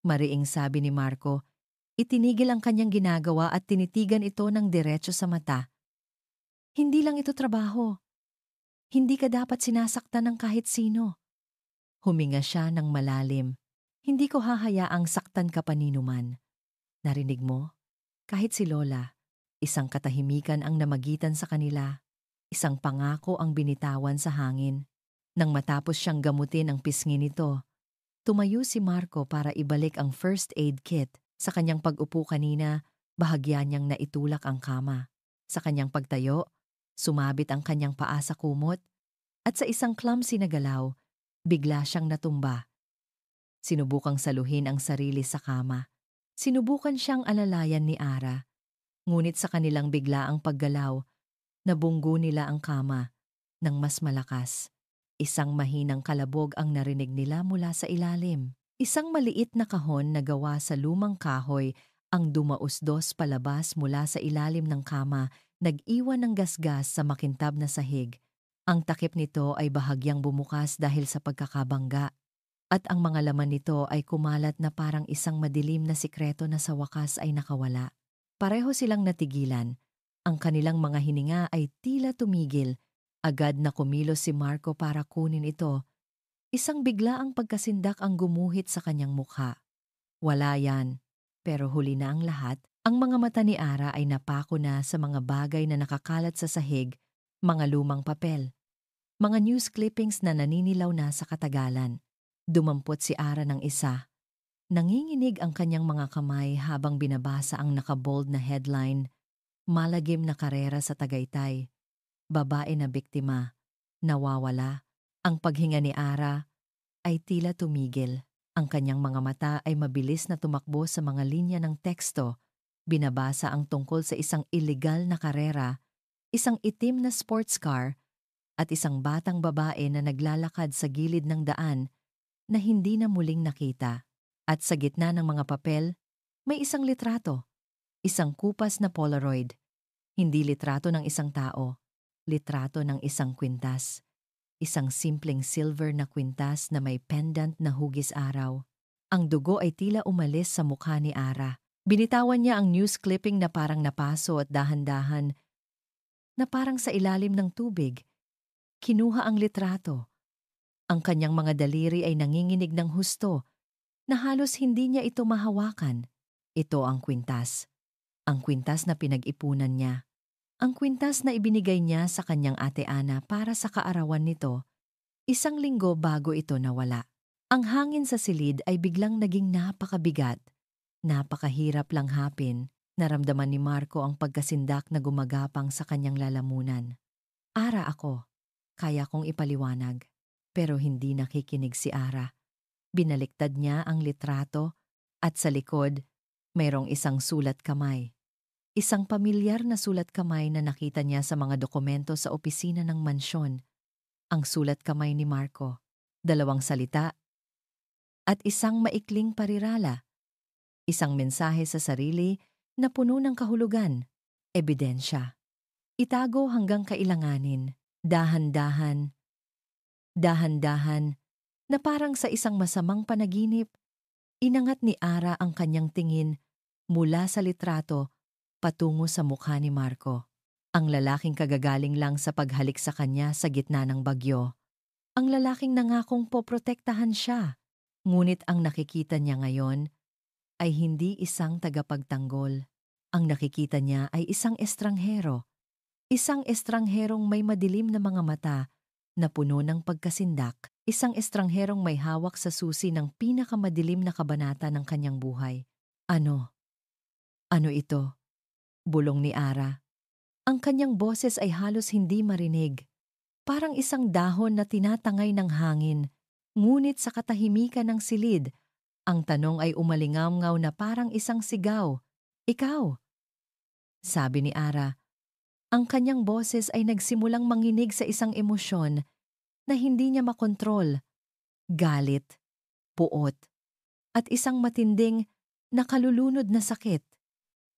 Speaker 1: mariing sabi ni Marco. Itinigil ang kanyang ginagawa at tinitigan ito ng diretso sa mata. "Hindi lang ito trabaho. Hindi ka dapat sinasaktan ng kahit sino." Huminga siya ng malalim. "Hindi ko hahayaang saktan ka paninuman. Narinig mo? Kahit si Lola, isang katahimikan ang namagitan sa kanila. Isang pangako ang binitawan sa hangin." Nang matapos siyang gamutin ang pisngi nito, tumayo si Marco para ibalik ang first aid kit. Sa kanyang pag-upo kanina, bahagya niyang naitulak ang kama. Sa kanyang pagtayo, sumabit ang kanyang paa sa kumot, at sa isang clumsy na galaw, bigla siyang natumba. Sinubukang saluhin ang sarili sa kama. Sinubukan siyang alalayan ni Ara. Ngunit sa kanilang biglaang paggalaw, nabunggo nila ang kama ng mas malakas. Isang mahinang kalabog ang narinig nila mula sa ilalim. Isang maliit na kahon na gawa sa lumang kahoy ang dumausdos palabas mula sa ilalim ng kama, nag-iwan ng gasgas sa makintab na sahig. Ang takip nito ay bahagyang bumukas dahil sa pagkakabangga, at ang mga laman nito ay kumalat na parang isang madilim na sikreto na sa wakas ay nakawala. Pareho silang natigilan. Ang kanilang mga hininga ay tila tumigil. Agad na kumilos si Marco para kunin ito. Isang biglaang pagkasindak ang gumuhit sa kanyang mukha. Wala yan. Pero huli na ang lahat, ang mga mata ni Ara ay napako na sa mga bagay na nakakalat sa sahig, mga lumang papel, mga news clippings na naninilaw na sa katagalan. Dumampot si Ara ng isa. Nanginginig ang kanyang mga kamay habang binabasa ang nakabold na headline, "Malagim na karera sa Tagaytay. Babae na biktima. Nawawala." Ang paghinga ni Ara ay tila tumigil. Ang kanyang mga mata ay mabilis na tumakbo sa mga linya ng teksto. Binabasa ang tungkol sa isang illegal na karera, isang itim na sports car, at isang batang babae na naglalakad sa gilid ng daan na hindi na muling nakita. At sa gitna ng mga papel, may isang litrato, isang kupas na Polaroid. Hindi litrato ng isang tao, litrato ng isang kwintas. Isang simpleng silver na kwintas na may pendant na hugis araw. Ang dugo ay tila umalis sa mukha ni Ara. Binitawan niya ang news clipping na parang napaso at dahan-dahan, na parang sa ilalim ng tubig. Kinuha ang litrato. Ang kanyang mga daliri ay nanginginig ng husto, na halos hindi niya ito mahawakan. Ito ang kwintas. Ang kwintas na pinag-ipunan niya. Ang kwintas na ibinigay niya sa kanyang ate Ana para sa kaarawan nito, 1 linggo bago ito nawala. Ang hangin sa silid ay biglang naging napakabigat, napakahirap langhapin. Naramdaman ni Marco ang pagkasindak na gumagapang sa kanyang lalamunan. Ara ako, kaya kong ipaliwanag. Pero hindi nakikinig si Ara. Binaliktad niya ang litrato at sa likod, mayroong isang sulat kamay. Isang pamilyar na sulat kamay na nakita niya sa mga dokumento sa opisina ng mansyon. Ang sulat kamay ni Marco, 2 salita, at isang maikling parirala. Isang mensahe sa sarili na puno ng kahulugan, ebidensya. Itago hanggang kailanganin, dahan-dahan, dahan-dahan, na parang sa isang masamang panaginip. Inangat ni Ara ang kanyang tingin mula sa litrato patungo sa mukha ni Marco. Ang lalaking kagagaling lang sa paghalik sa kanya sa gitna ng bagyo. Ang lalaking nangakong poprotektahan siya. Ngunit ang nakikita niya ngayon ay hindi isang tagapagtanggol. Ang nakikita niya ay isang estranghero. Isang estrangherong may madilim na mga mata na puno ng pagkasindak. Isang estrangherong may hawak sa susi ng pinakamadilim na kabanata ng kanyang buhay. Ano? Ano ito? Bulong ni Ara. Ang kanyang boses ay halos hindi marinig. Parang isang dahon na tinatangay ng hangin. Ngunit sa katahimikan ng silid, ang tanong ay umalingaw-ngaw na parang isang sigaw. Ikaw? Sabi ni Ara. Ang kanyang boses ay nagsimulang manginig sa isang emosyon na hindi niya makontrol. Galit, puot, at isang matinding, nakalulunod na sakit.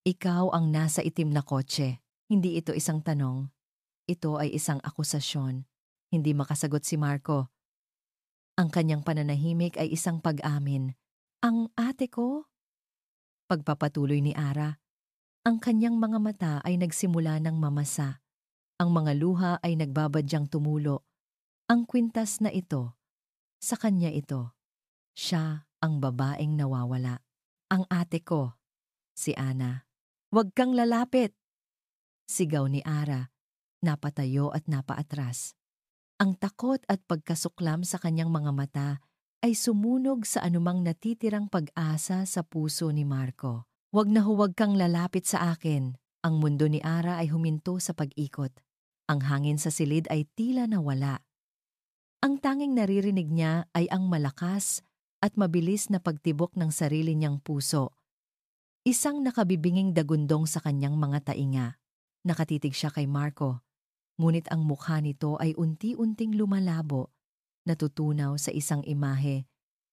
Speaker 1: Ikaw ang nasa itim na kotse. Hindi ito isang tanong. Ito ay isang akusasyon. Hindi makasagot si Marco. Ang kanyang pananahimik ay isang pag-amin. Ang ate ko? Pagpapatuloy ni Ara. Ang kanyang mga mata ay nagsimula ng mamasa. Ang mga luha ay nagbabadyang tumulo. Ang kwintas na ito, sa kanya ito. Siya ang babaeng nawawala. Ang ate ko, si Ana. Huwag kang lalapit! Sigaw ni Ara, napatayo at napaatras. Ang takot at pagkasuklam sa kanyang mga mata ay sumunog sa anumang natitirang pag-asa sa puso ni Marco. Huwag na huwag kang lalapit sa akin. Ang mundo ni Ara ay huminto sa pag-ikot. Ang hangin sa silid ay tila nawala. Ang tanging naririnig niya ay ang malakas at mabilis na pagtibok ng sarili niyang puso. Isang nakabibinging dagundong sa kanyang mga tainga. Nakatitig siya kay Marco, ngunit ang mukha nito ay unti-unting lumalabo, natutunaw sa isang imahe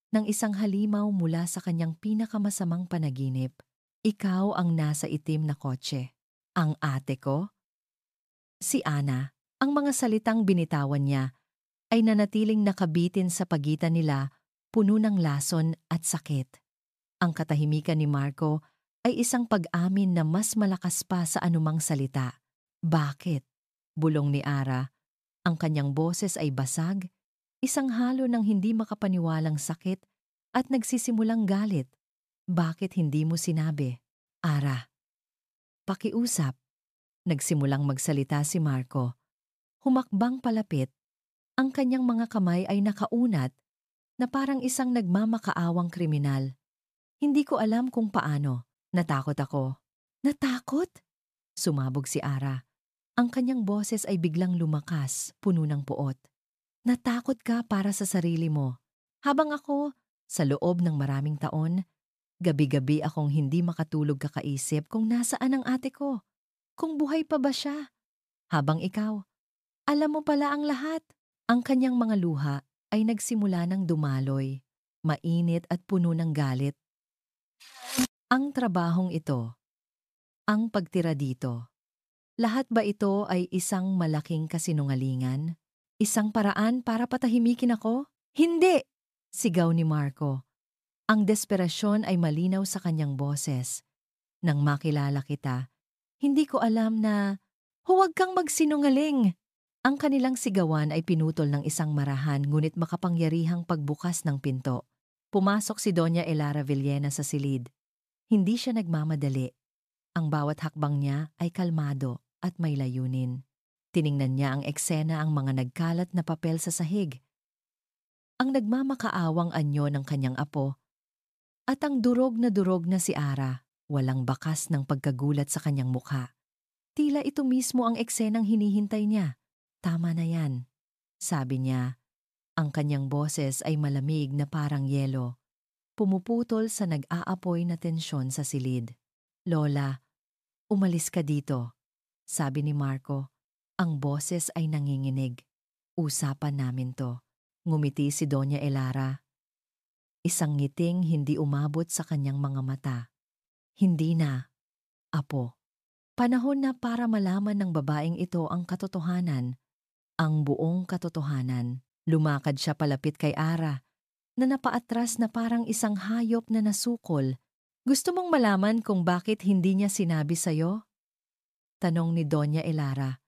Speaker 1: ng isang halimaw mula sa kanyang pinakamasamang panaginip. Ikaw ang nasa itim na kotse. Ang ate ko? Si Ana. Ang mga salitang binitawan niya ay nanatiling nakabitin sa pagitan nila, puno ng lason at sakit. Ang katahimikan ni Marco ay isang pag-amin na mas malakas pa sa anumang salita. Bakit? Bulong ni Ara. Ang kanyang boses ay basag, isang halo ng hindi makapaniwalang sakit at nagsisimulang galit. Bakit hindi mo sinabi? Ara. Pakiusap. Nagsimulang magsalita si Marco. Humakbang palapit. Ang kanyang mga kamay ay nakaunat na parang isang nagmamakaawang kriminal. Hindi ko alam kung paano. Natakot ako. Natakot? Sumabog si Ara. Ang kanyang boses ay biglang lumakas, puno ng puot. Natakot ka para sa sarili mo. Habang ako, sa loob ng maraming taon, gabi-gabi akong hindi makatulog kakaisip kung nasaan ang ate ko. Kung buhay pa ba siya? Habang ikaw, alam mo pala ang lahat. Ang kanyang mga luha ay nagsimula ng dumaloy, mainit at puno ng galit. Ang trabahong ito, ang pagtira dito, lahat ba ito ay isang malaking kasinungalingan? Isang paraan para patahimikin ako? Hindi! Sigaw ni Marco. Ang desperasyon ay malinaw sa kanyang boses. Nang makilala kita, hindi ko alam na, huwag kang magsinungaling! Ang kanilang sigawan ay pinutol ng isang marahan ngunit makapangyarihang pagbukas ng pinto. Pumasok si Doña Elara Villena sa silid. Hindi siya nagmamadali. Ang bawat hakbang niya ay kalmado at may layunin. Tiningnan niya ang eksena, ang mga nagkalat na papel sa sahig, ang nagmamakaawang anyo ng kanyang apo, at ang durog na si Ara, walang bakas ng pagkagulat sa kanyang mukha. Tila ito mismo ang eksenang hinihintay niya. Tama na yan, sabi niya. Ang kanyang boses ay malamig na parang yelo, pumuputol sa nag-aapoy na tensyon sa silid. Lola, umalis ka dito, sabi ni Marco. Ang boses ay nanginginig. Usapan namin to. Ngumiti si Doña Elara. Isang ngiting hindi umabot sa kanyang mga mata. Hindi na, apo. Panahon na para malaman ng babaeng ito ang katotohanan, ang buong katotohanan. Lumakad siya palapit kay Ara, na napaatras na parang isang hayop na nasukol. Gusto mong malaman kung bakit hindi niya sinabi sa'yo? Tanong ni Doña Elara.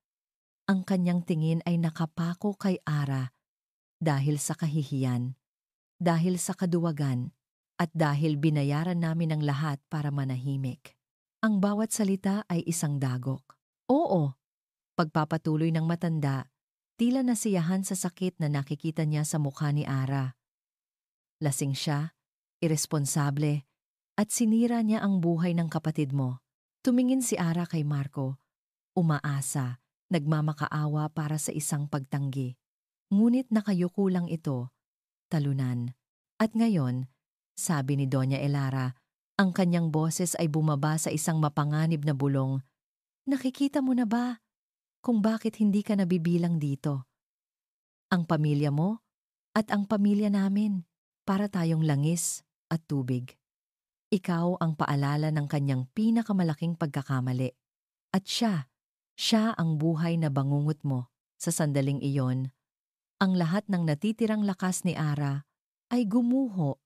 Speaker 1: Ang kanyang tingin ay nakapako kay Ara dahil sa kahihiyan, dahil sa kaduwagan, at dahil binayaran namin ang lahat para manahimik. Ang bawat salita ay isang dagok. Oo, pagpapatuloy ng matanda, tila nasiyahan sa sakit na nakikita niya sa mukha ni Ara. Lasing siya, iresponsable, at sinira niya ang buhay ng kapatid mo. Tumingin si Ara kay Marco, umaasa, nagmamakaawa para sa isang pagtanggi. Ngunit nakayuko lang ito, talunan. At ngayon, sabi ni Doña Elara, ang kanyang boses ay bumaba sa isang mapanganib na bulong. Nakikita mo na ba kung bakit hindi ka nabibilang dito? Ang pamilya mo at ang pamilya namin, para tayong langis at tubig. Ikaw ang paalala ng kanyang pinakamalaking pagkakamali. At siya ang buhay na bangungot mo. Sa sandaling iyon, ang lahat ng natitirang lakas ni Ara ay gumuho.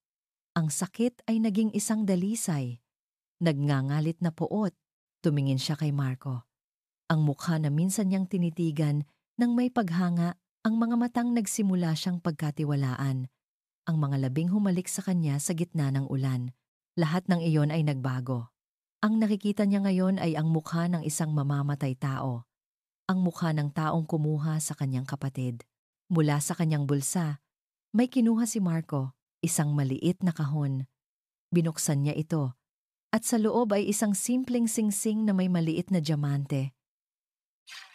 Speaker 1: Ang sakit ay naging isang dalisay. Nagngangalit na puot. Tumingin siya kay Marco. Ang mukha na minsan niyang tinitigan nang may paghanga, ang mga matang nagsimula siyang pagkatiwalaan. Ang mga labing humalik sa kanya sa gitna ng ulan. Lahat ng iyon ay nagbago. Ang nakikita niya ngayon ay ang mukha ng isang mamamatay tao. Ang mukha ng taong kumuha sa kanyang kapatid. Mula sa kanyang bulsa, may kinuha si Marco, isang maliit na kahon. Binuksan niya ito, at sa loob ay isang simpleng singsing na may maliit na diamante.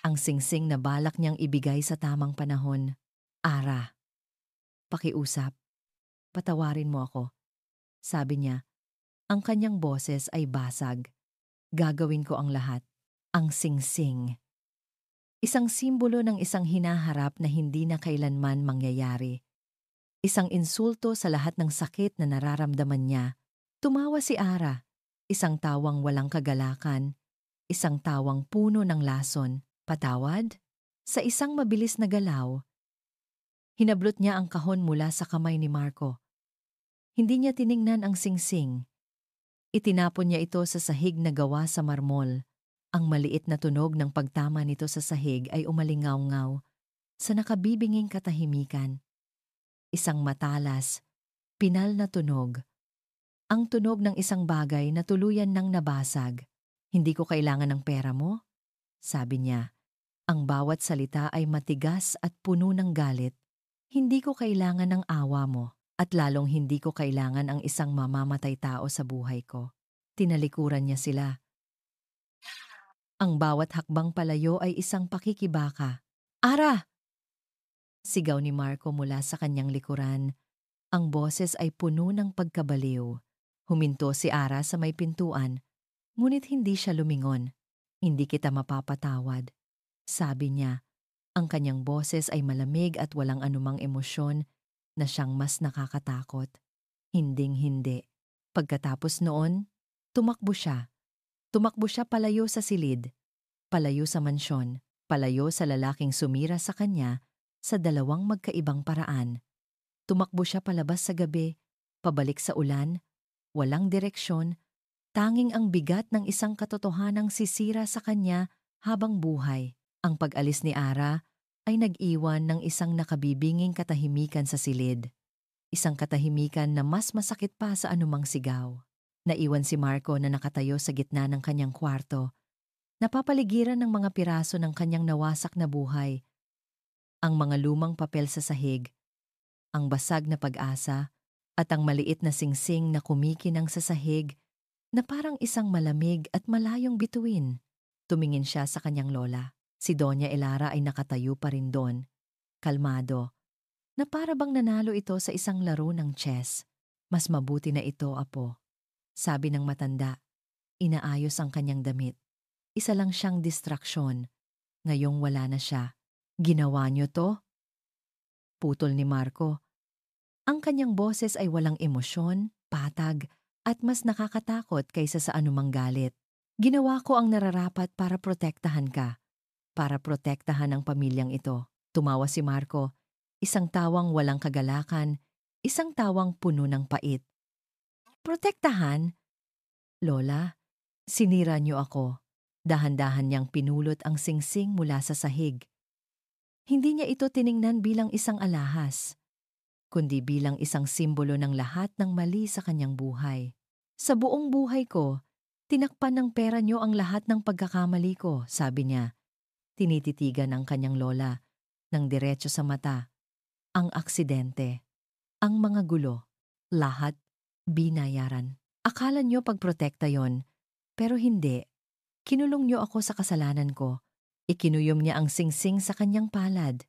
Speaker 1: Ang singsing na balak niyang ibigay sa tamang panahon. Ara, pakiusap. patawarin mo ako. Sabi niya, ang kanyang boses ay basag. Gagawin ko ang lahat. Ang singsing. Isang simbolo ng isang hinaharap na hindi na kailanman mangyayari. Isang insulto sa lahat ng sakit na nararamdaman niya. Tumawa si Ara, isang tawang walang kagalakan, isang tawang puno ng lason. Patawad? Sa isang mabilis na galaw, hinablot niya ang kahon mula sa kamay ni Marco. Hindi niya tiningnan ang singsing. Itinapon niya ito sa sahig na gawa sa marmol. Ang maliit na tunog ng pagtama nito sa sahig ay umalingaw-ngaw sa nakabibinging katahimikan. Isang matalas, pinal na tunog. Ang tunog ng isang bagay na tuluyan ng nabasag. Hindi ko kailangan ng pera mo? Sabi niya. Ang bawat salita ay matigas at puno ng galit. Hindi ko kailangan ng awa mo at lalong hindi ko kailangan ang isang mamamatay tao sa buhay ko. Tinalikuran niya sila. Ang bawat hakbang palayo ay isang pakikibaka. Ara! Sigaw ni Marco mula sa kanyang likuran. Ang boses ay puno ng pagkabaliw. Huminto si Ara sa may pintuan, ngunit hindi siya lumingon. Hindi kita mapapatawad. Sabi niya, ang kanyang boses ay malamig at walang anumang emosyon na siyang mas nakakatakot. Hinding-hindi. Pagkatapos noon, tumakbo siya. Tumakbo siya palayo sa silid, palayo sa mansyon, palayo sa lalaking sumira sa kanya sa dalawang magkaibang paraan. Tumakbo siya palabas sa gabi, pabalik sa ulan, walang direksyon, tanging ang bigat ng isang katotohanang sisira sa kanya habang buhay. Ang pag-alis ni Ara ay nag-iwan ng isang nakabibinging katahimikan sa silid. Isang katahimikan na mas masakit pa sa anumang sigaw. Naiwan si Marco na nakatayo sa gitna ng kanyang kwarto, napapaligiran ng mga piraso ng kanyang nawasak na buhay. Ang mga lumang papel sa sahig, ang basag na pag-asa, at ang maliit na singsing na kumikinang sa sahig na parang isang malamig at malayong bituin. Tumingin siya sa kanyang lola. Si Doña Elara ay nakatayo pa rin doon, kalmado, na para bang nanalo ito sa isang laro ng chess. Mas mabuti na ito, apo. Sabi ng matanda, inaayos ang kanyang damit. Isa lang siyang distraksyon. Ngayong wala na siya. Ginawa niyo to? Putol ni Marco. Ang kanyang boses ay walang emosyon, patag, at mas nakakatakot kaysa sa anumang galit. Ginawa ko ang nararapat para protektahan ka. Para protektahan ang pamilyang ito. Tumawa si Marco. Isang tawang walang kagalakan, isang tawang puno ng pait. Protektahan? Lola, sinira niyo ako. Dahan-dahan niyang pinulot ang singsing mula sa sahig. Hindi niya ito tiningnan bilang isang alahas, kundi bilang isang simbolo ng lahat ng mali sa kanyang buhay. Sa buong buhay ko, tinakpan ng pera niyo ang lahat ng pagkakamali ko, sabi niya. Tinititigan ang kanyang lola, ng diretso sa mata. Ang aksidente, ang mga gulo, lahat binayaran. Akala niyo pagprotekta yon, pero hindi. Kinulong niyo ako sa kasalanan ko. Ikinuyom niya ang singsing sa kanyang palad.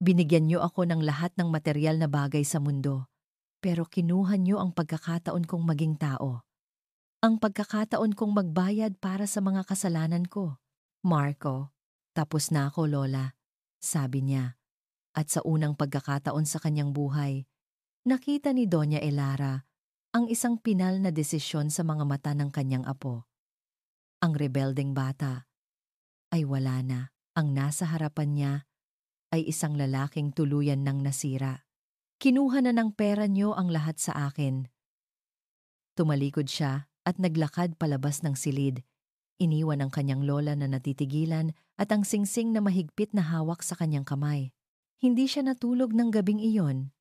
Speaker 1: Binigyan niyo ako ng lahat ng material na bagay sa mundo, pero kinuha niyo ang pagkakataon kong maging tao. Ang pagkakataon kong magbayad para sa mga kasalanan ko. Marco, tapos na ako, Lola, sabi niya. At sa unang pagkakataon sa kanyang buhay, nakita ni Doña Elara ang isang pinal na desisyon sa mga mata ng kanyang apo. Ang rebeldeng bata ay wala na. Ang nasa harapan niya ay isang lalaking tuluyan ng nasira. Kinuha na ng pera niyo ang lahat sa akin. Tumalikod siya at naglakad palabas ng silid. Iniwan ang kanyang lola na natitigilan at ang singsing na mahigpit na hawak sa kanyang kamay. Hindi siya natulog ng gabing iyon.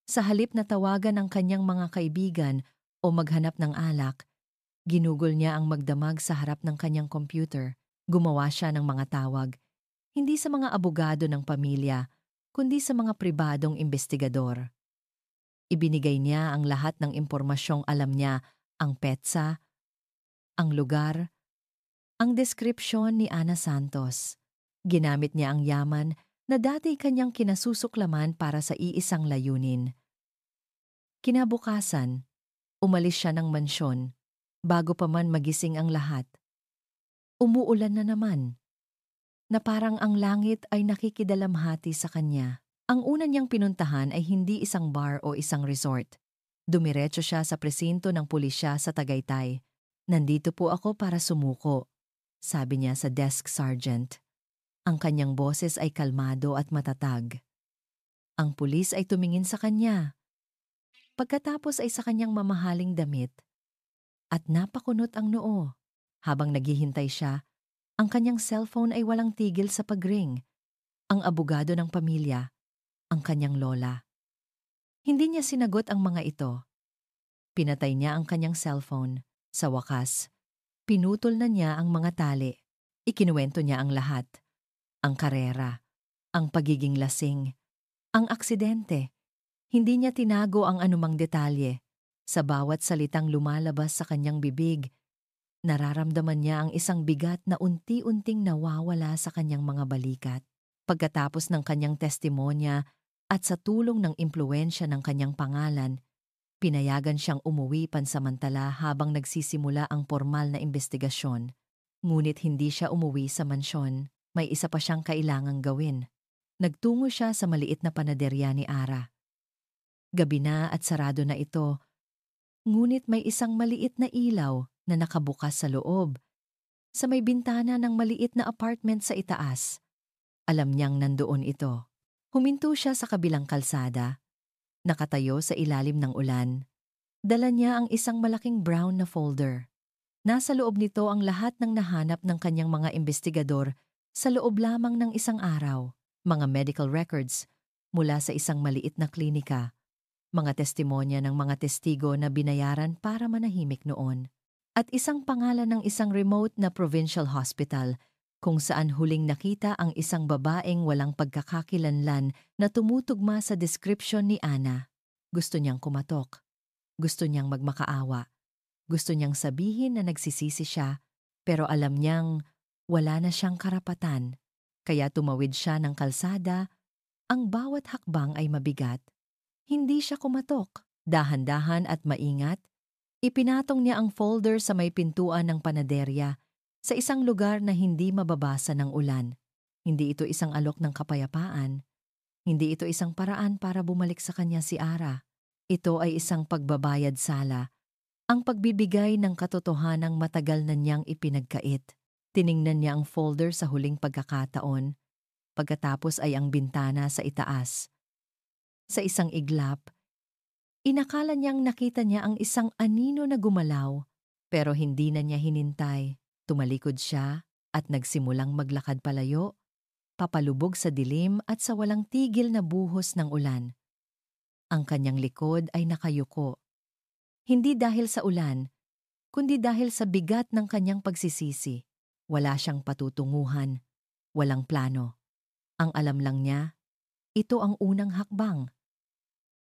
Speaker 1: Sa halip na tawagan ang kanyang mga kaibigan o maghanap ng alak, ginugol niya ang magdamag sa harap ng kanyang computer. Gumawa siya ng mga tawag, hindi sa mga abogado ng pamilya, kundi sa mga pribadong investigador. Ibinigay niya ang lahat ng impormasyong alam niya, ang petsa, ang lugar, ang deskripsyon ni Ana Santos. Ginamit niya ang yaman na dati kanyang kinasusuklaman para sa iisang layunin. Kinabukasan, umalis siya ng mansyon bago pa man magising ang lahat. Umuulan na naman, na parang ang langit ay nakikidalamhati sa kanya. Ang una niyang pinuntahan ay hindi isang bar o isang resort. Dumiretso siya sa presinto ng pulisya sa Tagaytay. "Nandito po ako para sumuko," sabi niya sa desk sergeant. Ang kanyang boses ay kalmado at matatag. Ang pulis ay tumingin sa kanya. Pagkatapos ay sa kanyang mamahaling damit at napakunot ang noo. Habang naghihintay siya, ang kanyang cellphone ay walang tigil sa pag-ring. Ang abogado ng pamilya, ang kanyang lola. Hindi niya sinagot ang mga ito. Pinatay niya ang kanyang cellphone. Sa wakas, pinutol na niya ang mga tali. Ikinuwento niya ang lahat. Ang karera, ang pagiging lasing, ang aksidente. Hindi niya tinago ang anumang detalye. Sa bawat salitang lumalabas sa kanyang bibig, nararamdaman niya ang isang bigat na unti-unting nawawala sa kanyang mga balikat. Pagkatapos ng kanyang testimonya at sa tulong ng impluwensya ng kanyang pangalan, pinayagan siyang umuwi pansamantala habang nagsisimula ang formal na investigasyon. Ngunit hindi siya umuwi sa mansyon. May isa pa siyang kailangang gawin. Nagtungo siya sa maliit na panaderya ni Ara. Gabi na at sarado na ito, ngunit may isang maliit na ilaw na nakabukas sa loob, sa may bintana ng maliit na apartment sa itaas. Alam niyang nandoon ito. Huminto siya sa kabilang kalsada, nakatayo sa ilalim ng ulan. Dala niya ang isang malaking brown na folder. Nasa loob nito ang lahat ng nahanap ng kanyang mga investigador sa loob lamang ng isang araw. Mga medical records mula sa isang maliit na klinika, mga testimonya ng mga testigo na binayaran para manahimik noon, at isang pangalan ng isang remote na provincial hospital kung saan huling nakita ang isang babaeng walang pagkakakilanlan na tumutugma sa description ni Ana. Gusto niyang kumatok. Gusto niyang magmakaawa. Gusto niyang sabihin na nagsisisi siya, pero alam niyang wala na siyang karapatan. Kaya tumawid siya ng kalsada. Ang bawat hakbang ay mabigat. Hindi siya kumatok. Dahan-dahan at maingat, ipinatong niya ang folder sa may pintuan ng panaderya sa isang lugar na hindi mababasa ng ulan. Hindi ito isang alok ng kapayapaan. Hindi ito isang paraan para bumalik sa kanya si Ara. Ito ay isang pagbabayad sala. Ang pagbibigay ng katotohanang matagal na niyang ipinagkait. Tiningnan niya ang folder sa huling pagkakataon. Pagkatapos ay ang bintana sa itaas. Sa isang iglap, inakala niyang nakita niya ang isang anino na gumalaw, pero hindi na niya hinintay. Tumalikod siya at nagsimulang maglakad palayo, papalubog sa dilim at sa walang tigil na buhos ng ulan. Ang kanyang likod ay nakayuko. Hindi dahil sa ulan, kundi dahil sa bigat ng kanyang pagsisisi. Wala siyang patutunguhan, walang plano. Ang alam lang niya, ito ang unang hakbang.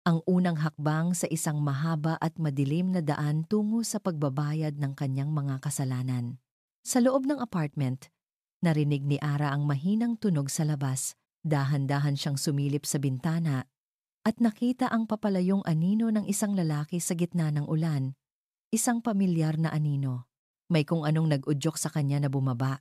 Speaker 1: Ang unang hakbang sa isang mahaba at madilim na daan tungo sa pagbabayad ng kanyang mga kasalanan. Sa loob ng apartment, narinig ni Ara ang mahinang tunog sa labas. Dahan-dahan siyang sumilip sa bintana at nakita ang papalayong anino ng isang lalaki sa gitna ng ulan. Isang pamilyar na anino. May kung anong nag-udyok sa kanya na bumaba.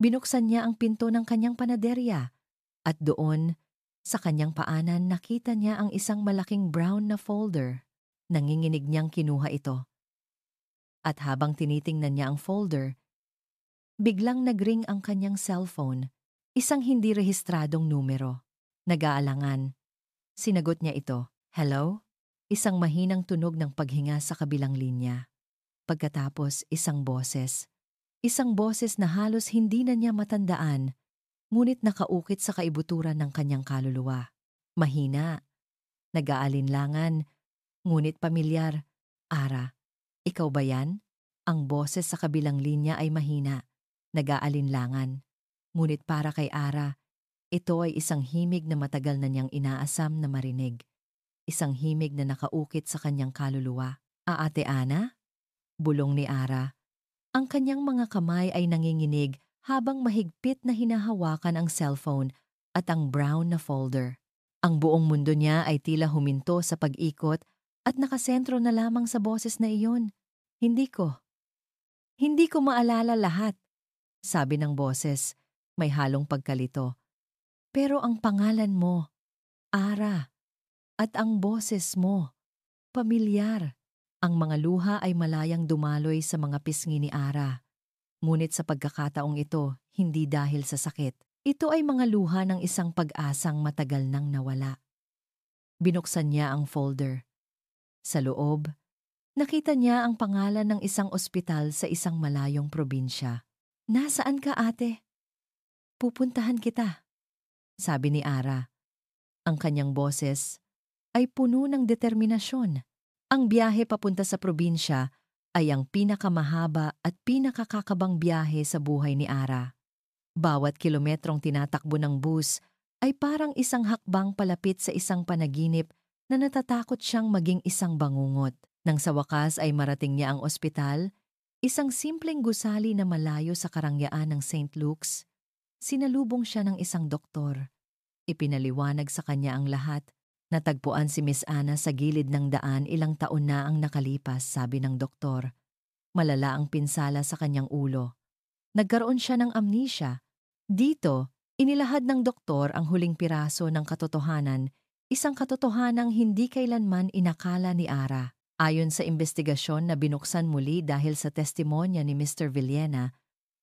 Speaker 1: Binuksan niya ang pinto ng kanyang panaderya at doon, sa kanyang paanan, nakita niya ang isang malaking brown na folder. Nanginginig niyang kinuha ito. At habang tinitingnan niya ang folder, biglang nagring ang kanyang cellphone. Isang hindi rehistradong numero. Nag-aalangan. Sinagot niya ito. "Hello?" Isang mahinang tunog ng paghinga sa kabilang linya. Pagkatapos, isang boses. Isang boses na halos hindi na niya matandaan, ngunit nakaukit sa kaibuturan ng kanyang kaluluwa. Mahina, nag-aalinlangan, ngunit pamilyar. "Ara, ikaw ba yan?" Ang boses sa kabilang linya ay mahina, nag-aalinlangan. Ngunit para kay Ara, ito ay isang himig na matagal na niyang inaasam na marinig. Isang himig na nakaukit sa kanyang kaluluwa. "Ate Ana?" Bulong ni Ara. Ang kanyang mga kamay ay nanginginig habang mahigpit na hinahawakan ang cellphone at ang brown na folder. Ang buong mundo niya ay tila huminto sa pag-ikot at nakasentro na lamang sa boses na iyon. Hindi ko maalala lahat, sabi ng boses, may halong pagkalito. Pero ang pangalan mo, Ara, at ang boses mo, pamilyar. Ang mga luha ay malayang dumaloy sa mga pisngi ni Ara. Ngunit sa pagkakataong ito, hindi dahil sa sakit. Ito ay mga luha ng isang pag-asang matagal nang nawala. Binuksan niya ang folder. Sa loob, nakita niya ang pangalan ng isang ospital sa isang malayong probinsya. "Nasaan ka, ate? Pupuntahan kita," sabi ni Ara. Ang kanyang boses ay puno ng determinasyon. Ang biyahe papunta sa probinsya ay ang pinakamahaba at pinakakakabang biyahe sa buhay ni Ara. Bawat kilometrong tinatakbo ng bus ay parang isang hakbang palapit sa isang panaginip na natatakot siyang maging isang bangungot. Nang sa wakas ay marating niya ang ospital, isang simpleng gusali na malayo sa karangyaan ng St. Luke's, sinalubong siya ng isang doktor. Ipinaliwanag sa kanya ang lahat. Natagpuan si Miss Anna sa gilid ng daan, ilang taon na ang nakalipas, sabi ng doktor. Malala ang pinsala sa kanyang ulo. Nagkaroon siya ng amnesia. Dito, inilahad ng doktor ang huling piraso ng katotohanan, isang katotohanang hindi kailanman inakala ni Ara. Ayon sa investigasyon na binuksan muli dahil sa testimonya ni Mr. Villena,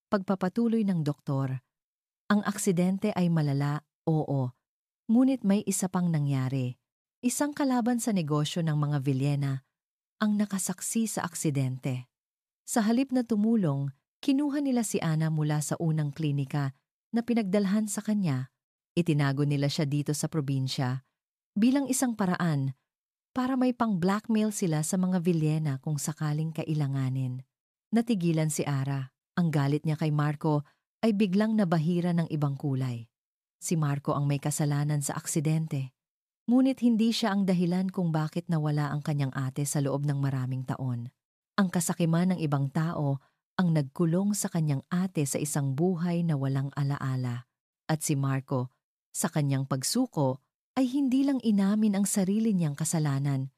Speaker 1: pagpapatuloy ng doktor, ang aksidente ay malala, oo, ngunit may isa pang nangyari. Isang kalaban sa negosyo ng mga Villena ang nakasaksi sa aksidente. Sa halip na tumulong, kinuha nila si Ana mula sa unang klinika na pinagdalhan sa kanya. Itinago nila siya dito sa probinsya bilang isang paraan para may pang-blackmail sila sa mga Villena kung sakaling kailanganin. Natigilan si Ara. Ang galit niya kay Marco ay biglang nabahira ng ibang kulay. Si Marco ang may kasalanan sa aksidente. Ngunit hindi siya ang dahilan kung bakit nawala ang kanyang ate sa loob ng maraming taon. Ang kasakiman ng ibang tao ang nagkulong sa kanyang ate sa isang buhay na walang alaala. At si Marco, sa kanyang pagsuko, ay hindi lang inamin ang sarili niyang kasalanan.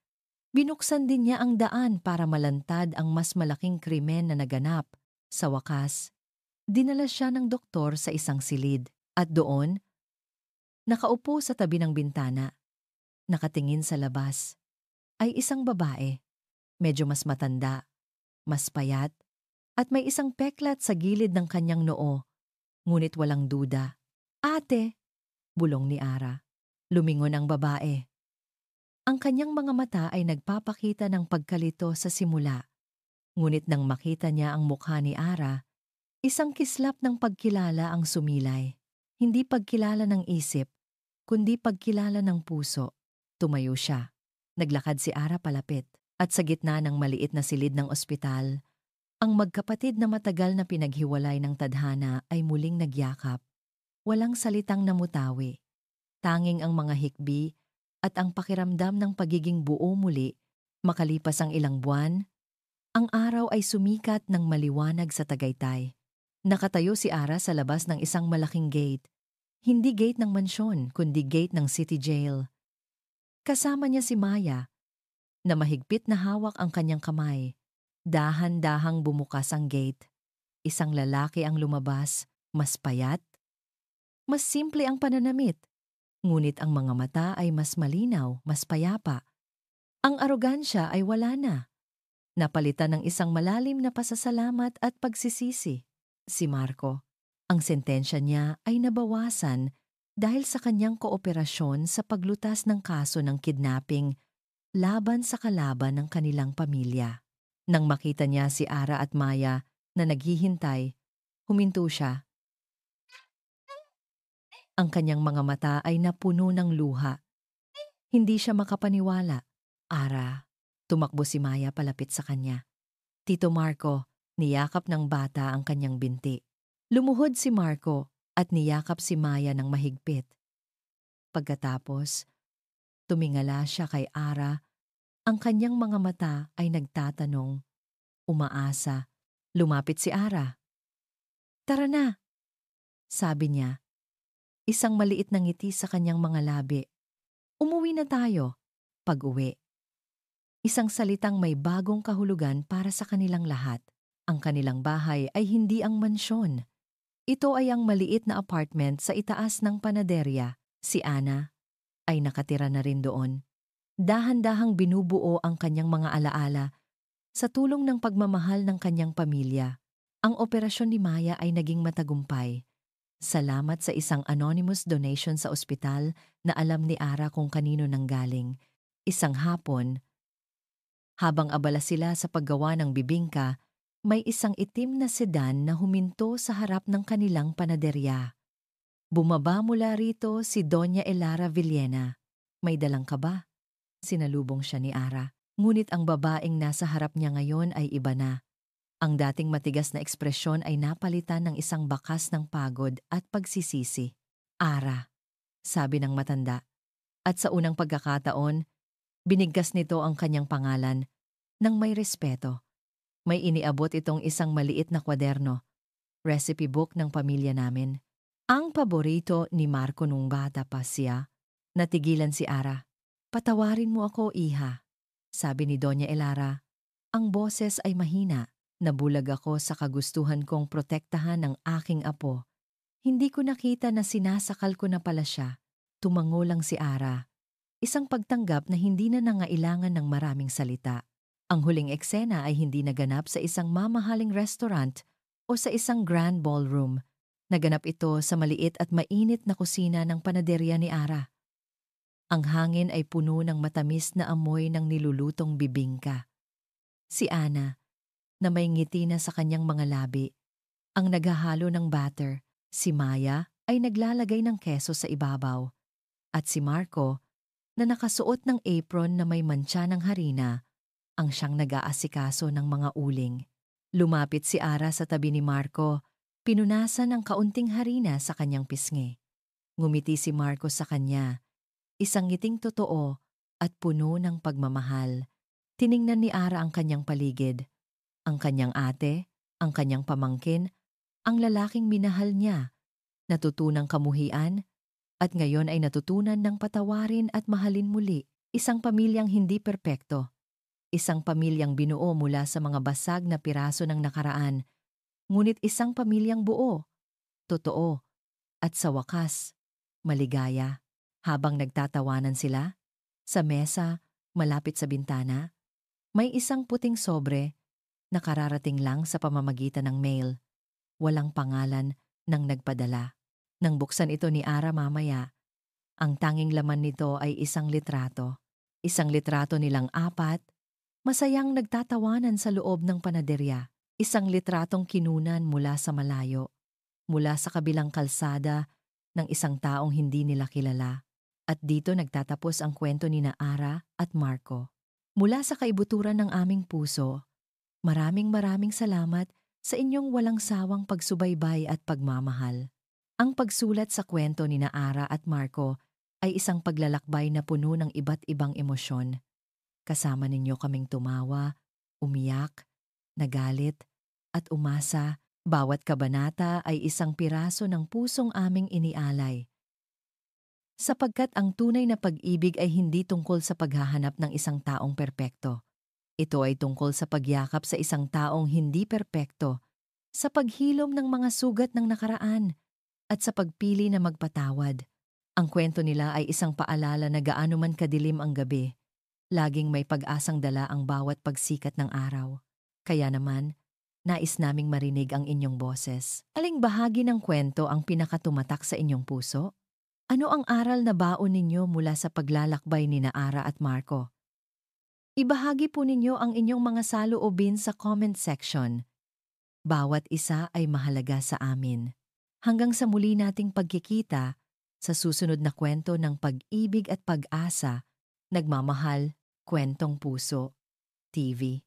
Speaker 1: Binuksan din niya ang daan para malantad ang mas malaking krimen na naganap. Sa wakas, dinala siya ng doktor sa isang silid. At doon, nakaupo sa tabi ng bintana, nakatingin sa labas, ay isang babae, medyo mas matanda, mas payat, at may isang peklat sa gilid ng kanyang noo, ngunit walang duda. "Ate," bulong ni Ara. Lumingon ang babae. Ang kanyang mga mata ay nagpapakita ng pagkalito sa simula, ngunit nang makita niya ang mukha ni Ara, isang kislap ng pagkilala ang sumilay. Hindi pagkilala ng isip, kundi pagkilala ng puso. Tumayo siya. Naglakad si Ara palapit, at sa gitna ng maliit na silid ng ospital, ang magkapatid na matagal na pinaghiwalay ng tadhana ay muling nagyakap. Walang salitang namutawi, tanging ang mga hikbi at ang pakiramdam ng pagiging buo muli. Makalipas ang ilang buwan, ang araw ay sumikat ng maliwanag sa Tagaytay. Nakatayo si Ara sa labas ng isang malaking gate. Hindi gate ng mansyon, kundi gate ng city jail. Kasama niya si Maya, na mahigpit na hawak ang kanyang kamay. Dahan-dahang bumukas ang gate. Isang lalaki ang lumabas, mas payat, mas simple ang pananamit, ngunit ang mga mata ay mas malinaw, mas payapa. Ang arogansya ay wala na. Napalitan ng isang malalim na pasasalamat at pagsisisi. Si Marco. Ang sentensya niya ay nabawasan dahil sa kanyang kooperasyon sa paglutas ng kaso ng kidnapping laban sa kalaban ng kanilang pamilya. Nang makita niya si Ara at Maya na naghihintay, huminto siya. Ang kanyang mga mata ay napuno ng luha. Hindi siya makapaniwala. "Ara," tumakbo si Maya palapit sa kanya. "Tito Marco," niyakap ng bata ang kanyang binti. Lumuhod si Marco at niyakap si Maya ng mahigpit. Pagkatapos, tumingala siya kay Ara. Ang kanyang mga mata ay nagtatanong, umaasa. Lumapit si Ara. "Tara na," sabi niya. Isang maliit na ngiti sa kanyang mga labi. "Umuwi na tayo." Pag-uwi, Isang salitang may bagong kahulugan para sa kanilang lahat. Ang kanilang bahay ay hindi ang mansyon. Ito ay ang maliit na apartment sa itaas ng panaderya. Si Ana ay nakatira na rin doon. Dahan-dahang binubuo ang kanyang mga alaala sa tulong ng pagmamahal ng kanyang pamilya. Ang operasyon ni Maya ay naging matagumpay. Salamat sa isang anonymous donation sa ospital na alam ni Ara kung kanino nanggaling. Isang hapon, habang abala sila sa paggawa ng bibingka, may isang itim na sedan na huminto sa harap ng kanilang panaderya. Bumaba mula rito si Doña Elara Villena. May dalang ka ba? Sinalubong siya ni Ara. Ngunit ang babaeng nasa harap niya ngayon ay iba na. Ang dating matigas na ekspresyon ay napalitan ng isang bakas ng pagod at pagsisisi. Ara, sabi ng matanda. At sa unang pagkakataon, binigkas nito ang kanyang pangalan ng may respeto. May iniabot itong isang maliit na kwaderno, recipe book ng pamilya namin. Ang paborito ni Marco nung bata pa siya. Natigilan si Ara. Patawarin mo ako, iha, sabi ni Doña Elara. Ang boses ay mahina. Nabulag ako sa kagustuhan kong protektahan ng aking apo. Hindi ko nakita na sinasakal ko na pala siya. Tumango lang si Ara. Isang pagtanggap na hindi na nangailangan ng maraming salita. Ang huling eksena ay hindi naganap sa isang mamahaling restaurant o sa isang grand ballroom. Naganap ito sa maliit at mainit na kusina ng panaderya ni Ara. Ang hangin ay puno ng matamis na amoy ng nilulutong bibingka. Si Ana, na may ngiti na sa kanyang mga labi, ang naghahalo ng batter. Si Maya ay naglalagay ng keso sa ibabaw. At si Marco, na nakasuot ng apron na may mantsa ng harina, ang siyang nag-aasikaso ng mga uling. Lumapit si Ara sa tabi ni Marco, pinunasan ng kaunting harina sa kanyang pisngi. Ngumiti si Marco sa kanya, isang ngiting totoo at puno ng pagmamahal. Tiningnan ni Ara ang kanyang paligid. Ang kanyang ate, ang kanyang pamangkin, ang lalaking minahal niya, natutunang kamuhian, at ngayon ay natutunan ng patawarin at mahalin muli. Isang pamilyang hindi perpekto. Isang pamilyang binuo mula sa mga basag na piraso ng nakaraan, ngunit isang pamilyang buo, totoo, at sa wakas, maligaya. Habang nagtatawanan sila, sa mesa, malapit sa bintana, may isang puting sobre, nakararating lang sa pamamagitan ng mail. Walang pangalan ng nagpadala. Nang buksan ito ni Ara mamaya, ang tanging laman nito ay isang litrato. Isang litrato nilang apat, masayang nagtatawanan sa loob ng panaderya. Isang litratong kinunan mula sa malayo, mula sa kabilang kalsada ng isang taong hindi nila kilala. At dito nagtatapos ang kwento ni na Ara at Marco. Mula sa kaibuturan ng aming puso, maraming salamat sa inyong walang sawang pagsubaybay at pagmamahal. Ang pagsulat sa kwento ni na Ara at Marco ay isang paglalakbay na puno ng iba't ibang emosyon. Kasama ninyo kaming tumawa, umiyak, nagalit, at umasa. Bawat kabanata ay isang piraso ng pusong aming inialay. Sapagkat ang tunay na pag-ibig ay hindi tungkol sa paghahanap ng isang taong perpekto. Ito ay tungkol sa pagyakap sa isang taong hindi perpekto, sa paghilom ng mga sugat ng nakaraan, at sa pagpili na magpatawad. Ang kwento nila ay isang paalala na gaano man kadilim ang gabi, laging may pag-asang dala ang bawat pagsikat ng araw. Kaya naman, nais naming marinig ang inyong boses. Aling bahagi ng kwento ang pinakatumatak sa inyong puso? Ano ang aral na baon ninyo mula sa paglalakbay ni na Ara at Marco? Ibahagi po ninyo ang inyong mga saloobin sa comment section. Bawat isa ay mahalaga sa amin. Hanggang sa muli nating pagkikita sa susunod na kwento ng pag-ibig at pag-asa, nagmamahal, Kwentong Puso, TV.